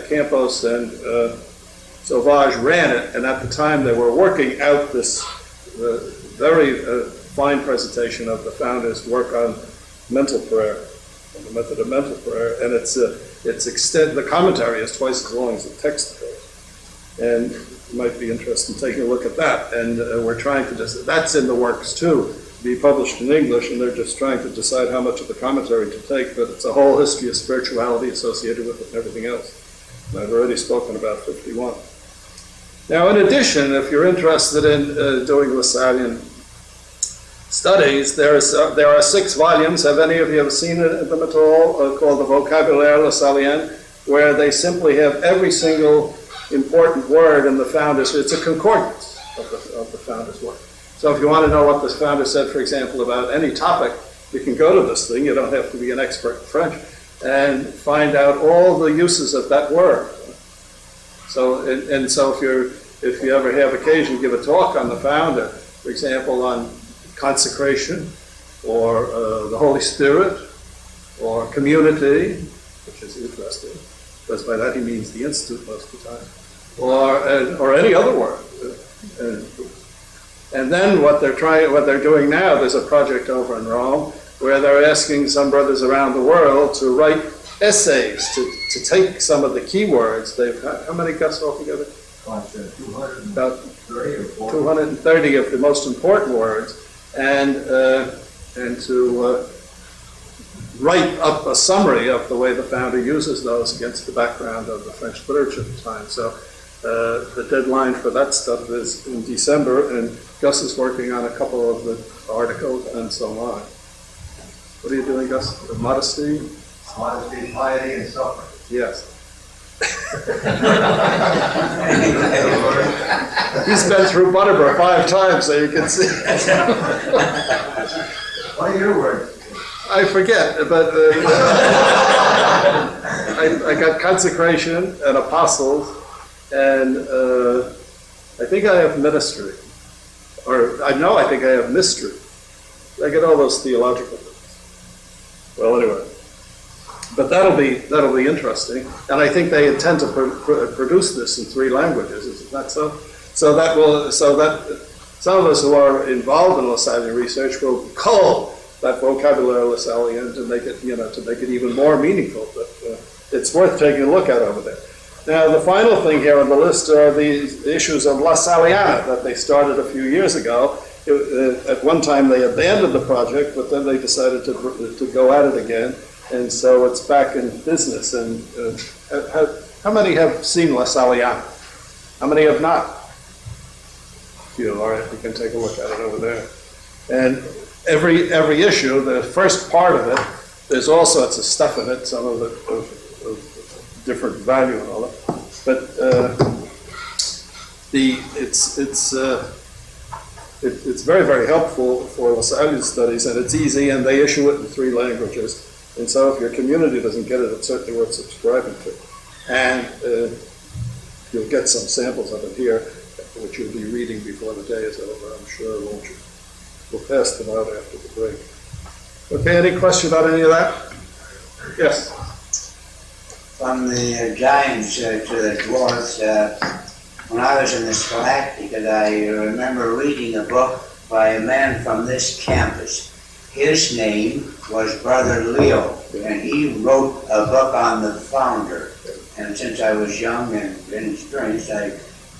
Campos and Sauvage ran it, and at the time they were working out this very fine presentation of the founders' work on mental prayer, on the method of mental prayer, and the commentary is twice as long as the text goes. And you might be interested in taking a look at that. And we're trying to that's in the works too, be published in English, and they're just trying to decide how much of the commentary to take, but it's a whole history of spirituality associated with it and everything else. And I've already spoken about 51. Now, in addition, if you're interested in doing Lasallian Studies, there are 6 volumes. Have any of you ever seen them at all? Called the Vocabulaire Lasallien, where they simply have every single important word in the founders. It's a concordance of the founders' work. So if you want to know what the founder said, for example, about any topic, you can go to this thing. You don't have to be an expert in French, and find out all the uses of that word. So if you ever have occasion, give a talk on the founder, for example, on consecration, or the Holy Spirit, or community, which is interesting, because by that he means the Institute most of the time, or any other word. And then what they're doing now, there's a project over in Rome where they're asking some brothers around the world to write essays to take some of the keywords. How many, Gus, altogether? About 230 About or 40. 230 of the most important words, and to write up a summary of the way the founder uses those against the background of the French literature at the time. So the deadline for that stuff is in December, and Gus is working on a couple of the articles and so on. What are you doing, Gus? Modesty? Modesty, piety, and suffering. Yes. He's been through Buttimer 5 times, so you can see. What are your words? I forget, but I got consecration and apostles, and I think I have ministry. Or I think I have mystery. I get all those theological things. Well, anyway. But that'll be interesting, and I think they intend to produce this in 3 languages. Is that so? So that some of us who are involved in Lasallian research will cull that vocabulary Lasallien to make it even more meaningful. But it's worth taking a look at over there. Now, the final thing here on the list are the issues of Lasalliana that they started a few years ago. At one time, they abandoned the project, but then they decided to go at it again. And so it's back in business. And how many have seen Lasallian? How many have not? All right, we can take a look at it over there. And every issue, the first part of it, there's all sorts of stuff in it, some of it of different value and all that. But it's very, very helpful for Lasallian Studies, and it's easy, and they issue it in 3 languages. And so if your community doesn't get it, it's certainly worth subscribing to. And you'll get some samples of it here, which you'll be reading before the day is over, I'm sure, won't you? We'll pass them out after the break. Okay, any question about any of that? Yes? From the giants to the dwarfs, when I was in the Scholastic, I remember reading a book by a man from this campus. His name was Brother Leo, and he wrote a book on the founder. And since I was young and inexperienced, I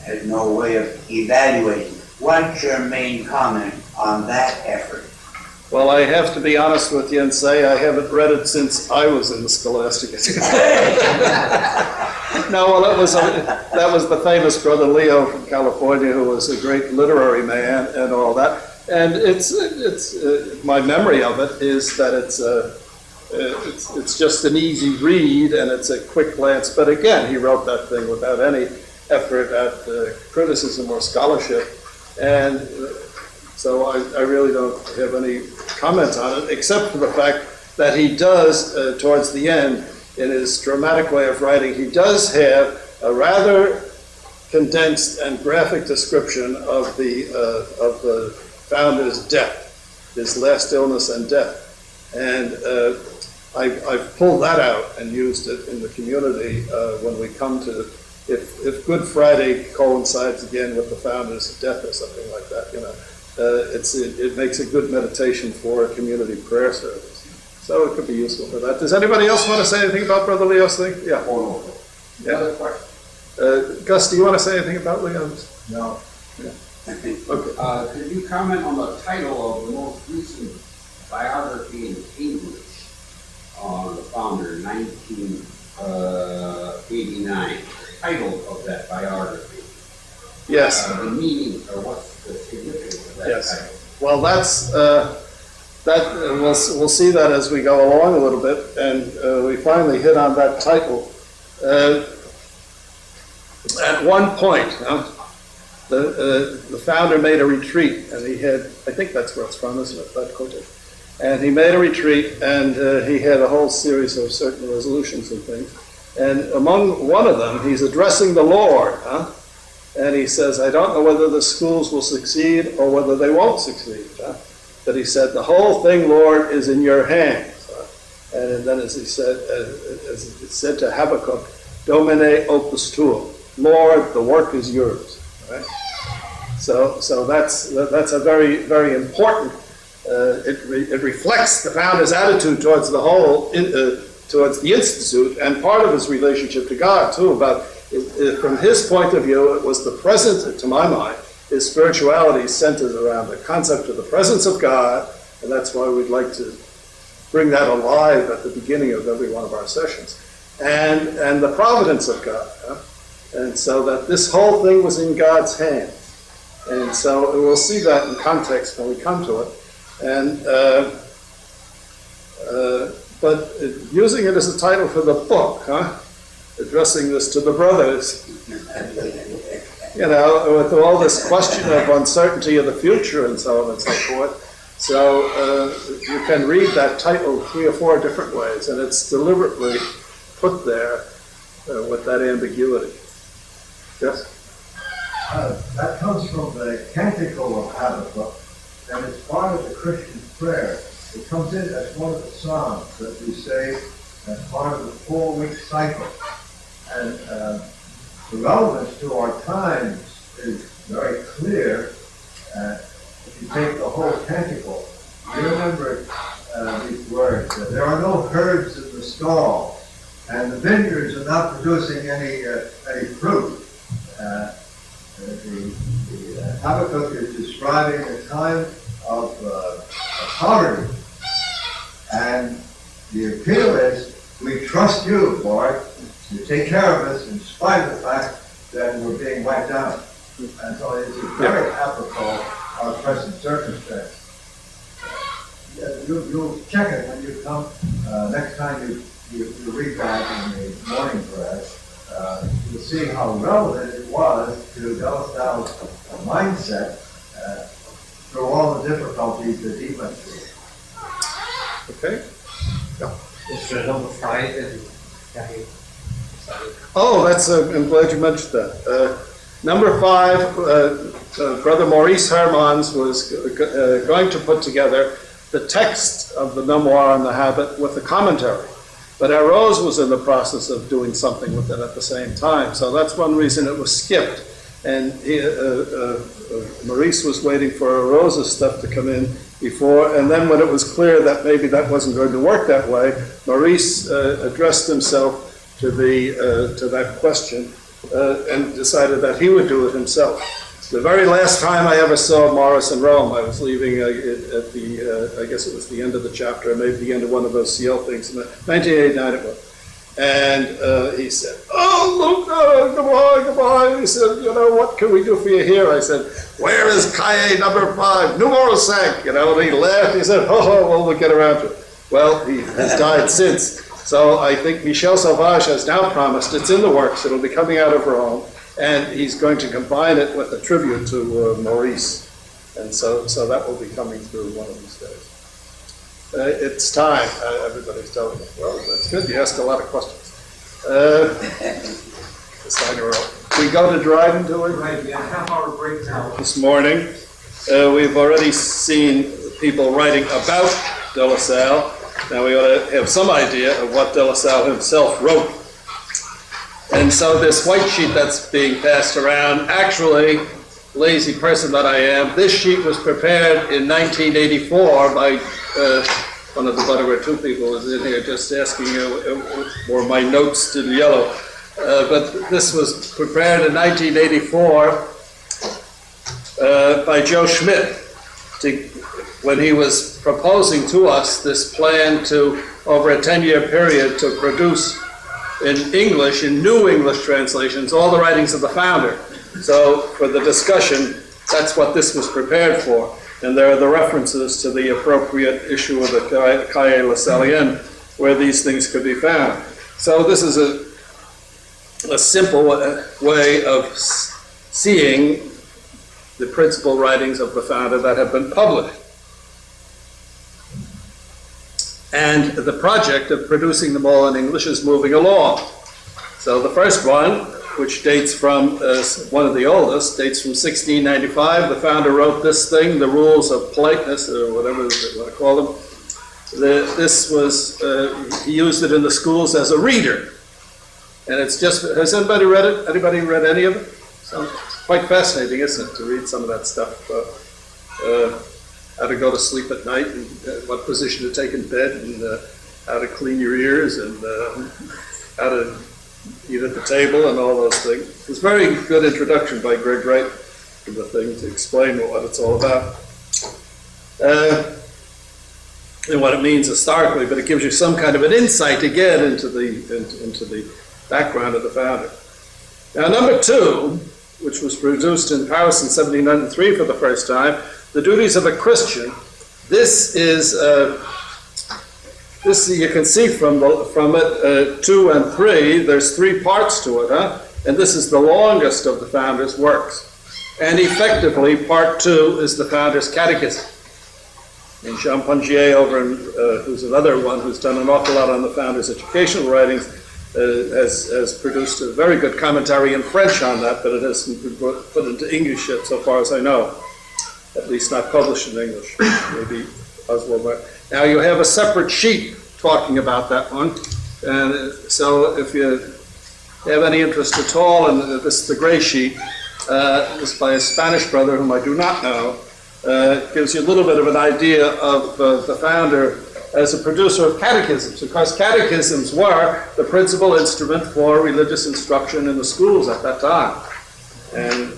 had no way of evaluating. What's your main comment on that effort? Well, I have to be honest with you and say I haven't read it since I was in the Scholastic. No, well, that was the famous Brother Leo from California, who was a great literary man and all that. And it's my memory of it is that it's just an easy read, and it's a quick glance. But again, he wrote that thing without any effort at criticism or scholarship, and so I really don't have any comment on it, except for the fact that he does, towards the end, in his dramatic way of writing, he does have a rather condensed and graphic description of the founder's death, his last illness and death. And I've pulled that out and used it in the community when we come to, if Good Friday coincides again with the founder's death or something like that, it makes a good meditation for a community prayer service. So it could be useful for that. Does anybody else want to say anything about Brother Leo's thing? Yeah. Another question. Gus, do you want to say anything about Leo's? No. Okay. Could you comment on the title of the most recent biography in English on the founder, 1989? The title of that biography. Yes. The meaning, or what's the significance of that Yes. title? Well, that's we'll see that as we go along a little bit, and we finally hit on that title. At one point, the founder made a retreat, and he had, I think that's where it's from, isn't it, that quoted? And he made a retreat, and he had a whole series of certain resolutions and things. And among one of them, he's addressing the Lord, and he says, I don't know whether the schools will succeed or whether they won't succeed. But he said, the whole thing, Lord, is in your hands. And then as he said, as it said to Habakkuk, Domine opus tuum, Lord, the work is yours. Right? So that's a very, very important, it reflects the founder's attitude towards the whole, towards the Institute, and part of his relationship to God, too, about, from his point of view, it was the presence, to my mind, his spirituality centers around the concept of the presence of God, and that's why we'd like to bring that alive at the beginning of every one of our sessions, and the providence of God, and so that this whole thing was in God's hand, and so we'll see that in context when we come to it, and but using it as a title for the book, addressing this to the brothers. You know, with all this question of uncertainty of the future and so on and so forth. So you can read that title 3 or 4 different ways, and it's deliberately put there with that ambiguity. Yes? That comes from the Canticle of Habakkuk, and it's part of the Christian prayer. It comes in as one of the Psalms that we say as part of the 4-week cycle. And the relevance to our times is very clear if you take the whole canticle. You remember these words, there are no herds in the stall, and the vineyards are not producing any fruit. The Habakkuk is describing a time of poverty, and the appeal is, we trust you, Lord, to take care of us in spite of the fact that we're being wiped out. And so it's very apropos our present circumstance. You'll check it when you come, next time you read that in the morning prayer, you'll see how relevant it was to Delasal's mindset through all the difficulties that he went through. Okay? Yeah. It's number 5 and Oh, I'm glad you mentioned that. Number 5, Brother Maurice Hermans was going to put together the text of the Memoir on the Habit with the commentary. But Arose was in the process of doing something with it at the same time. So that's one reason it was skipped. And Maurice was waiting for Arose's stuff to come in before. And then when it was clear that maybe that wasn't going to work that way, Maurice addressed himself to that question and decided that he would do it himself. The very last time I ever saw Morris in Rome, I was leaving at the, I guess it was the end of the chapter, maybe the end of one of those CL things, 1989 it was. And he said, oh, Luca, goodbye. He said, what can we do for you here? I said, where is Kaye number 5? Numero 5. And he laughed. He said, well, we'll get around to it. Well, he has died since. So I think Michel Sauvage has now promised, it's in the works, it'll be coming out of Rome, and he's going to combine it with a tribute to Maurice. And so that will be coming through one of these days. It's time, everybody's telling me. Well, that's good, you asked a lot of questions. We go to Dryden, do we? Right, we had a half-hour break now. This morning. We've already seen people writing about De La Salle. Now we ought to have some idea of what De La Salle himself wrote. And so this white sheet that's being passed around actually lazy person that I am, this sheet was prepared in 1984 by one of the Buttimer II people was in here just asking for my notes still yellow. But this was prepared in 1984 by Joe Schmidt when he was proposing to us this plan to, over a 10-year period, to produce in English, in new English translations, all the writings of the founder. So for the discussion, that's what this was prepared for. And there are the references to the appropriate issue of the Cahiers Lasallian where these things could be found. So this is a simple way of seeing the principal writings of the founder that have been published. And the project of producing them all in English is moving along. So the first one, which dates from, one of the oldest, dates from 1695. The founder wrote this thing, The Rules of Politeness, or whatever you want to call them. This was, he used it in the schools as a reader. And it's just, has anybody read it? Anybody read any of it? So, quite fascinating, isn't it, to read some of that stuff. How to go to sleep at night, and what position to take in bed, and how to clean your ears, and how to eat at the table, and all those things. It was a very good introduction by Greg Wright to the thing to explain what it's all about. And what it means historically, but it gives you some kind of an insight again into the background of the founder. Now, number two, which was produced in Paris in 1793 for the first time, The Duties of a Christian. This is, this you can see from it, 2 and 3, there's 3 parts to it, and this is the longest of the founder's works. And effectively, part 2 is the founder's catechism. And Jean Pongier over in, who's another one who's done an awful lot on the founder's educational writings, has produced a very good commentary in French on that, but it hasn't been put into English yet, so far as I know. At least not published in English. Maybe Oswald might. Now you have a separate sheet talking about that one, and so if you have any interest at all, and this is the gray sheet, this by a Spanish brother whom I do not know, gives you a little bit of an idea of the founder as a producer of catechisms. Of course, catechisms were the principal instrument for religious instruction in the schools at that time. And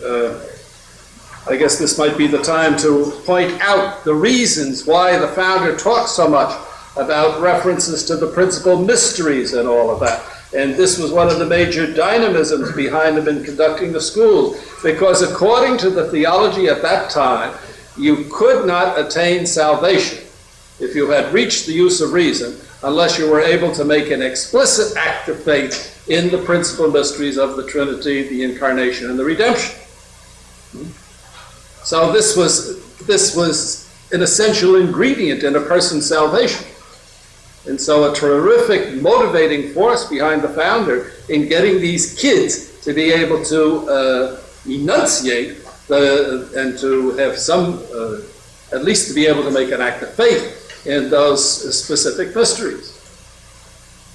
I guess this might be the time to point out the reasons why the founder talked so much about references to the principal mysteries and all of that. And this was one of the major dynamisms behind him in conducting the schools, because according to the theology at that time, you could not attain salvation if you had reached the use of reason unless you were able to make an explicit act of faith in the principal mysteries of the Trinity, the Incarnation, and the Redemption. So this was an essential ingredient in a person's salvation. And so a terrific motivating force behind the founder in getting these kids to be able to enunciate and to have some, at least to be able to make an act of faith in those specific mysteries.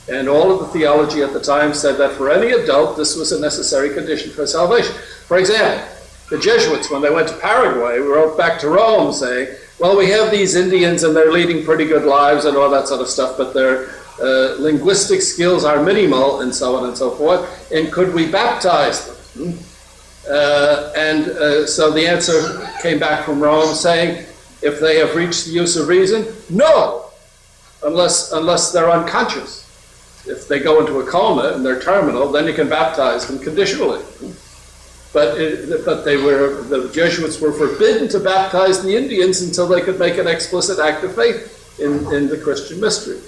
And all of the theology at the time said that for any adult, this was a necessary condition for salvation. For example, the Jesuits, when they went to Paraguay, wrote back to Rome saying, well, we have these Indians and they're leading pretty good lives and all that sort of stuff, but their linguistic skills are minimal and so on and so forth, and could we baptize them? So the answer came back from Rome saying, if they have reached the use of reason, no, unless they're unconscious. If they go into a coma and they're terminal, then you can baptize them conditionally. But the Jesuits were forbidden to baptize the Indians until they could make an explicit act of faith in the Christian mystery.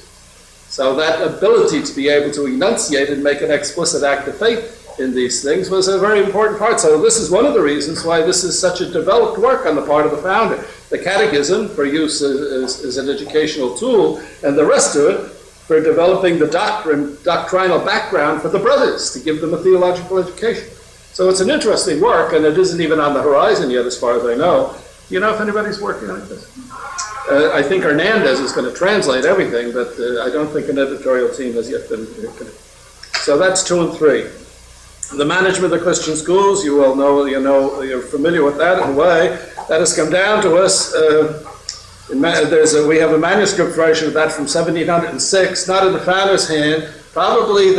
So that ability to be able to enunciate and make an explicit act of faith in these things was a very important part. So this is one of the reasons why this is such a developed work on the part of the founder. The catechism for use as an educational tool, and the rest of it for developing the doctrinal background for the brothers, to give them a theological education. So it's an interesting work, and it isn't even on the horizon yet as far as I know. Do you know if anybody's working on this? I think Hernandez is going to translate everything, but I don't think an editorial team has yet been. So that's 2 and 3. The management of Christian schools, you all know, you're familiar with that in a way. That has come down to us. We have a manuscript version of that from 1706, not in the founder's hand. Probably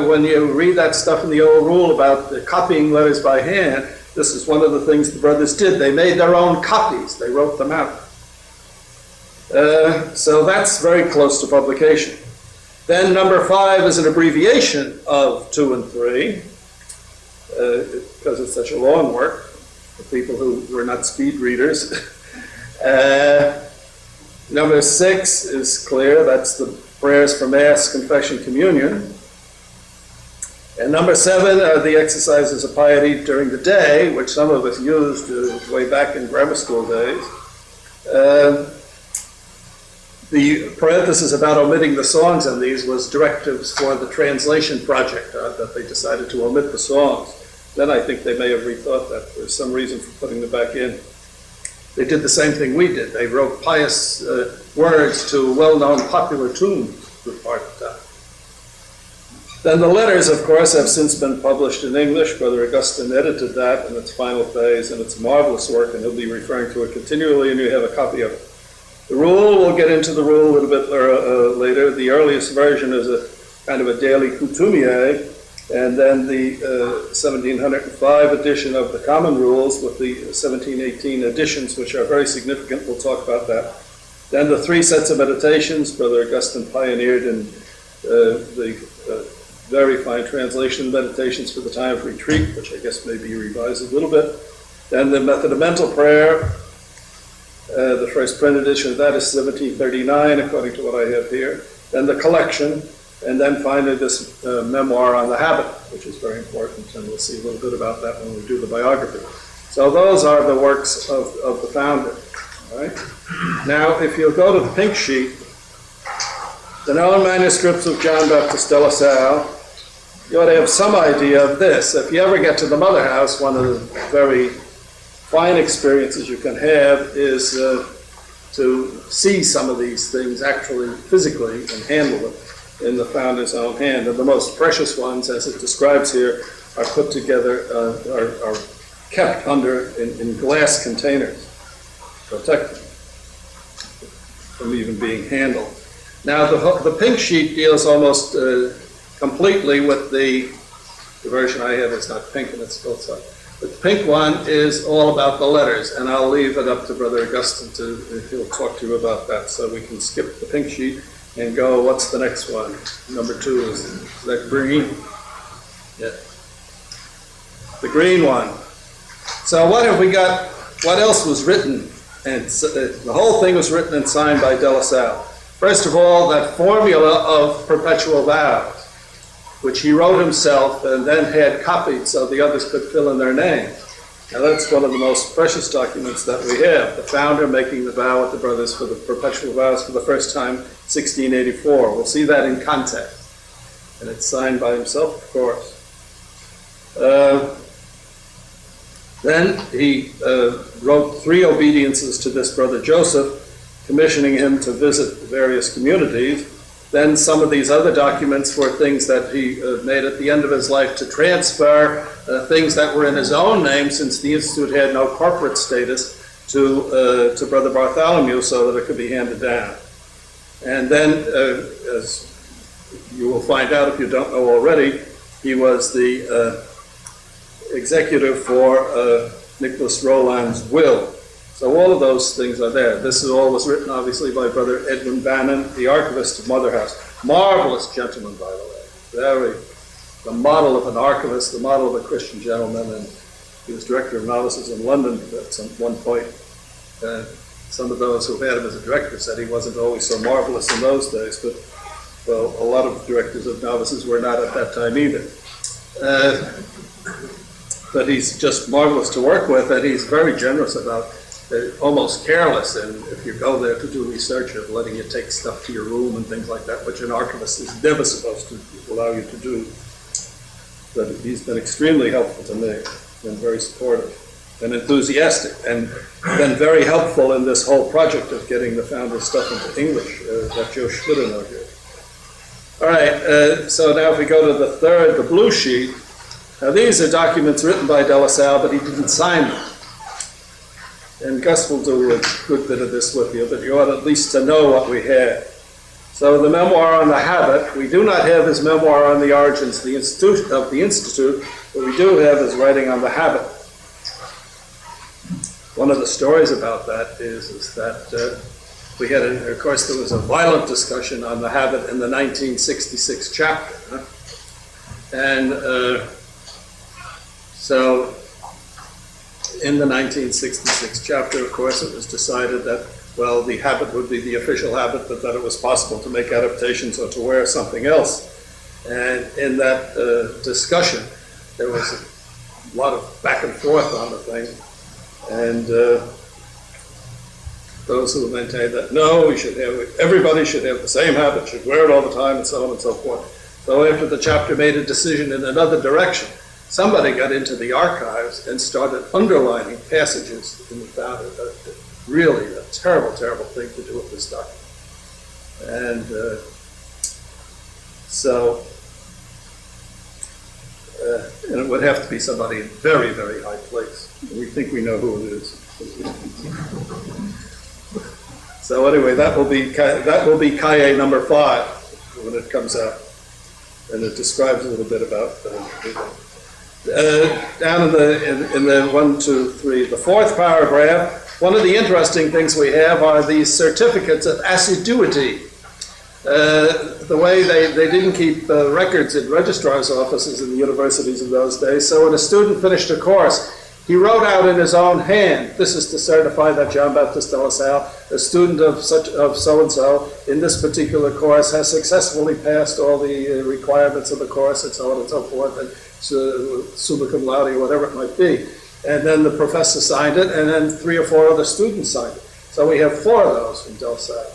when you read that stuff in the old rule about copying letters by hand, this is one of the things the brothers did. They made their own copies. They wrote them out. So that's very close to publication. Then number 5 is an abbreviation of 2 and 3, because it's such a long work for people who were not speed readers. Number 6 is clear. That's the prayers for Mass, Confession, Communion. And number 7 are the exercises of piety during the day, which some of us used way back in grammar school days. The parenthesis about omitting the songs in these was directives for the translation project, that they decided to omit the songs. Then I think they may have rethought that. There's some reason for putting them back in. They did the same thing we did. They wrote pious words to well-known popular tunes for part of that. Then the letters, of course, have since been published in English. Brother Augustine edited that in its final phase, and it's a marvelous work, and he'll be referring to it continually, and you have a copy of it. The rule, we'll get into the rule a little bit later. The earliest version is a kind of a daily coutumier, and then the 1705 edition of the Common Rules with the 1718 additions, which are very significant. We'll talk about that. Then the 3 sets of meditations. Brother Augustine pioneered in the very fine translation meditations for the time of retreat, which I guess may be revised a little bit. Then the method of mental prayer. The first print edition of that is 1739, according to what I have here. Then the collection, and then finally this memoir on the habit, which is very important, and we'll see a little bit about that when we do the biography. So those are the works of the founder. All right? Now, if you'll go to the pink sheet, the known manuscripts of John Baptist de La Salle, you ought to have some idea of this. If you ever get to the Mother House, one of the very fine experiences you can have is to see some of these things actually physically and handle them in the founder's own hand. And the most precious ones, as it describes here, are put together, are kept in glass containers, protected from even being handled. Now the pink sheet deals almost completely with the version I have is not pink and it's both sides. The pink one is all about the letters, and I'll leave it up to Brother Augustine he'll talk to you about that, so we can skip the pink sheet and go, what's the next one? Number 2 is that green? Yeah. The green one. So what have we got, what else was written? And the whole thing was written and signed by De La Salle. First of all, that formula of perpetual vows, which he wrote himself and then had copied so the others could fill in their names. Now that's one of the most precious documents that we have. The founder making the vow with the brothers for the perpetual vows for the first time, 1684. We'll see that in context. And it's signed by himself, of course. Then he wrote 3 obediences to this brother Joseph, commissioning him to visit various communities. Then some of these other documents were things that he made at the end of his life to transfer things that were in his own name, since the Institute had no corporate status, to Brother Bartholomew so that it could be handed down. And then, as you will find out if you don't know already, he was the executive for Nicholas Roland's will. So all of those things are there. This all was written, obviously, by Brother Edwin Bannon, the archivist of Mother House. Marvelous gentleman, by the way. The model of an archivist, the model of a Christian gentleman, and he was director of novices in London at one point. Some of those who had him as a director said he wasn't always so marvelous in those days, but well, a lot of directors of novices were not at that time either. But he's just marvelous to work with, and he's very generous about almost careless, and if you go there to do research, of letting you take stuff to your room and things like that, which an archivist is never supposed to allow you to do. But he's been extremely helpful to me, and very supportive and enthusiastic, and been very helpful in this whole project of getting the founder's stuff into English that Joe Schmidt here. All right, so now if we go to the blue sheet, Now these are documents written by De La Salle, but he didn't sign them. And Gus will do a good bit of this with you, but you ought at least to know what we have. So the memoir on the habit, we do not have his memoir on the origins of the Institute, but we do have his writing on the habit. One of the stories about that is that we had, of course, there was a violent discussion on the habit in the 1966 chapter. Huh? And so in the 1966 chapter, of course, it was decided that, well, the habit would be the official habit, but that it was possible to make adaptations or to wear something else. And in that discussion, there was a lot of back and forth on the thing. And those who maintained that, no, everybody should have the same habit, should wear it all the time, and so on and so forth. So after the chapter made a decision in another direction, somebody got into the archives and started underlining passages in the found really a terrible, terrible thing to do with this document. And and it would have to be somebody in very, very high place. We think we know who it is. So anyway, that will be Cahier number 5 when it comes out, and it describes a little bit about down in the 1, 2, 3, the 4th paragraph. One of the interesting things we have are these certificates of assiduity. The way they didn't keep records in registrar's offices in the universities of those days, so when a student finished a course, he wrote out in his own hand, this is to certify that John Baptiste de La Salle, a student of so-and-so, in this particular course, has successfully passed all the requirements of the course, and so on and so forth, and summa cum laude, or whatever it might be. And then the professor signed it, and then 3 or 4 other students signed it. So we have 4 of those from De La Salle.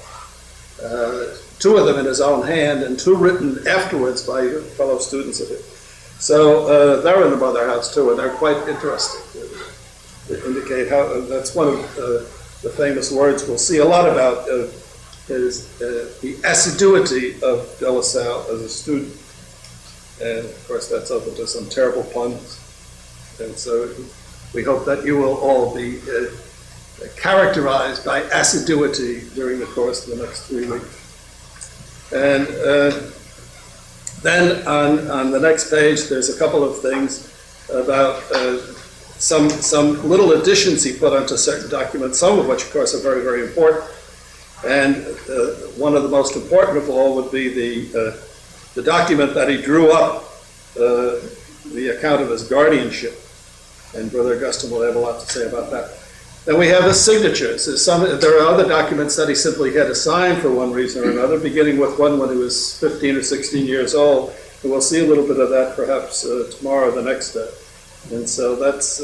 2 of them in his own hand, and 2 written afterwards by fellow students of it. So they're in the Mother House too, and they're quite interesting. They indicate how, that's one of the famous words we'll see a lot about, is the assiduity of De La Salle as a student. And of course that's open to some terrible puns. And so we hope that you will all be characterized by assiduity during the course of the next 3 weeks. And then on the next page, there's a couple of things about some little additions he put onto certain documents, some of which, of course, are very, very important. And one of the most important of all would be the document that he drew up, the account of his guardianship. And Brother Augustine will have a lot to say about that. Then we have his signatures. There are other documents that he simply had to sign for one reason or another, beginning with one when he was 15 or 16 years old. And we'll see a little bit of that perhaps tomorrow or the next day. And so that's,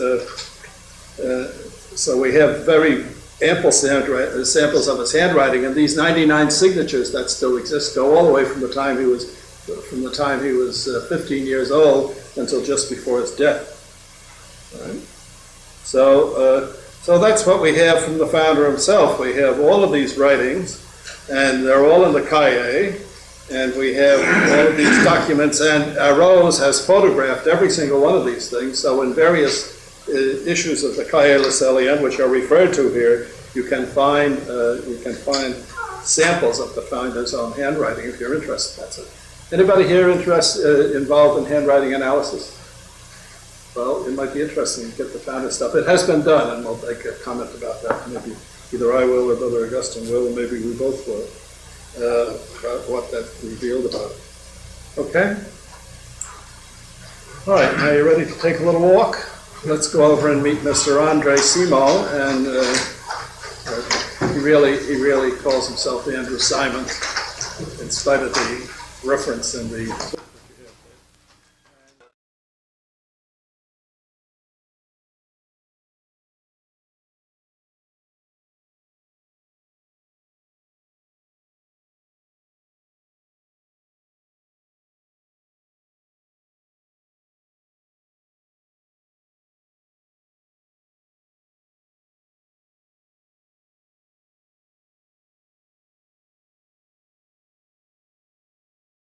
so we have very ample samples of his handwriting, and these 99 signatures that still exist go all the way from the time he was 15 years old until just before his death. Right? So that's what we have from the founder himself. We have all of these writings, and they're all in the Cahier, and we have all of these documents, and Rose has photographed every single one of these things. So in various issues of the Cahier Lasallian, which are referred to here, you can find samples of the founder's own handwriting if you're interested. That's it. Anybody here involved in handwriting analysis? Well, it might be interesting to get the founder stuff. It has been done, and we'll make a comment about that. Maybe either I will or Brother Augustine will, or maybe we both will, about what that revealed about it. Okay? All right, now you're ready to take a little walk? Let's go over and meet Mr. Andre Simon, and he really calls himself Andrew Simon, in spite of the reference in the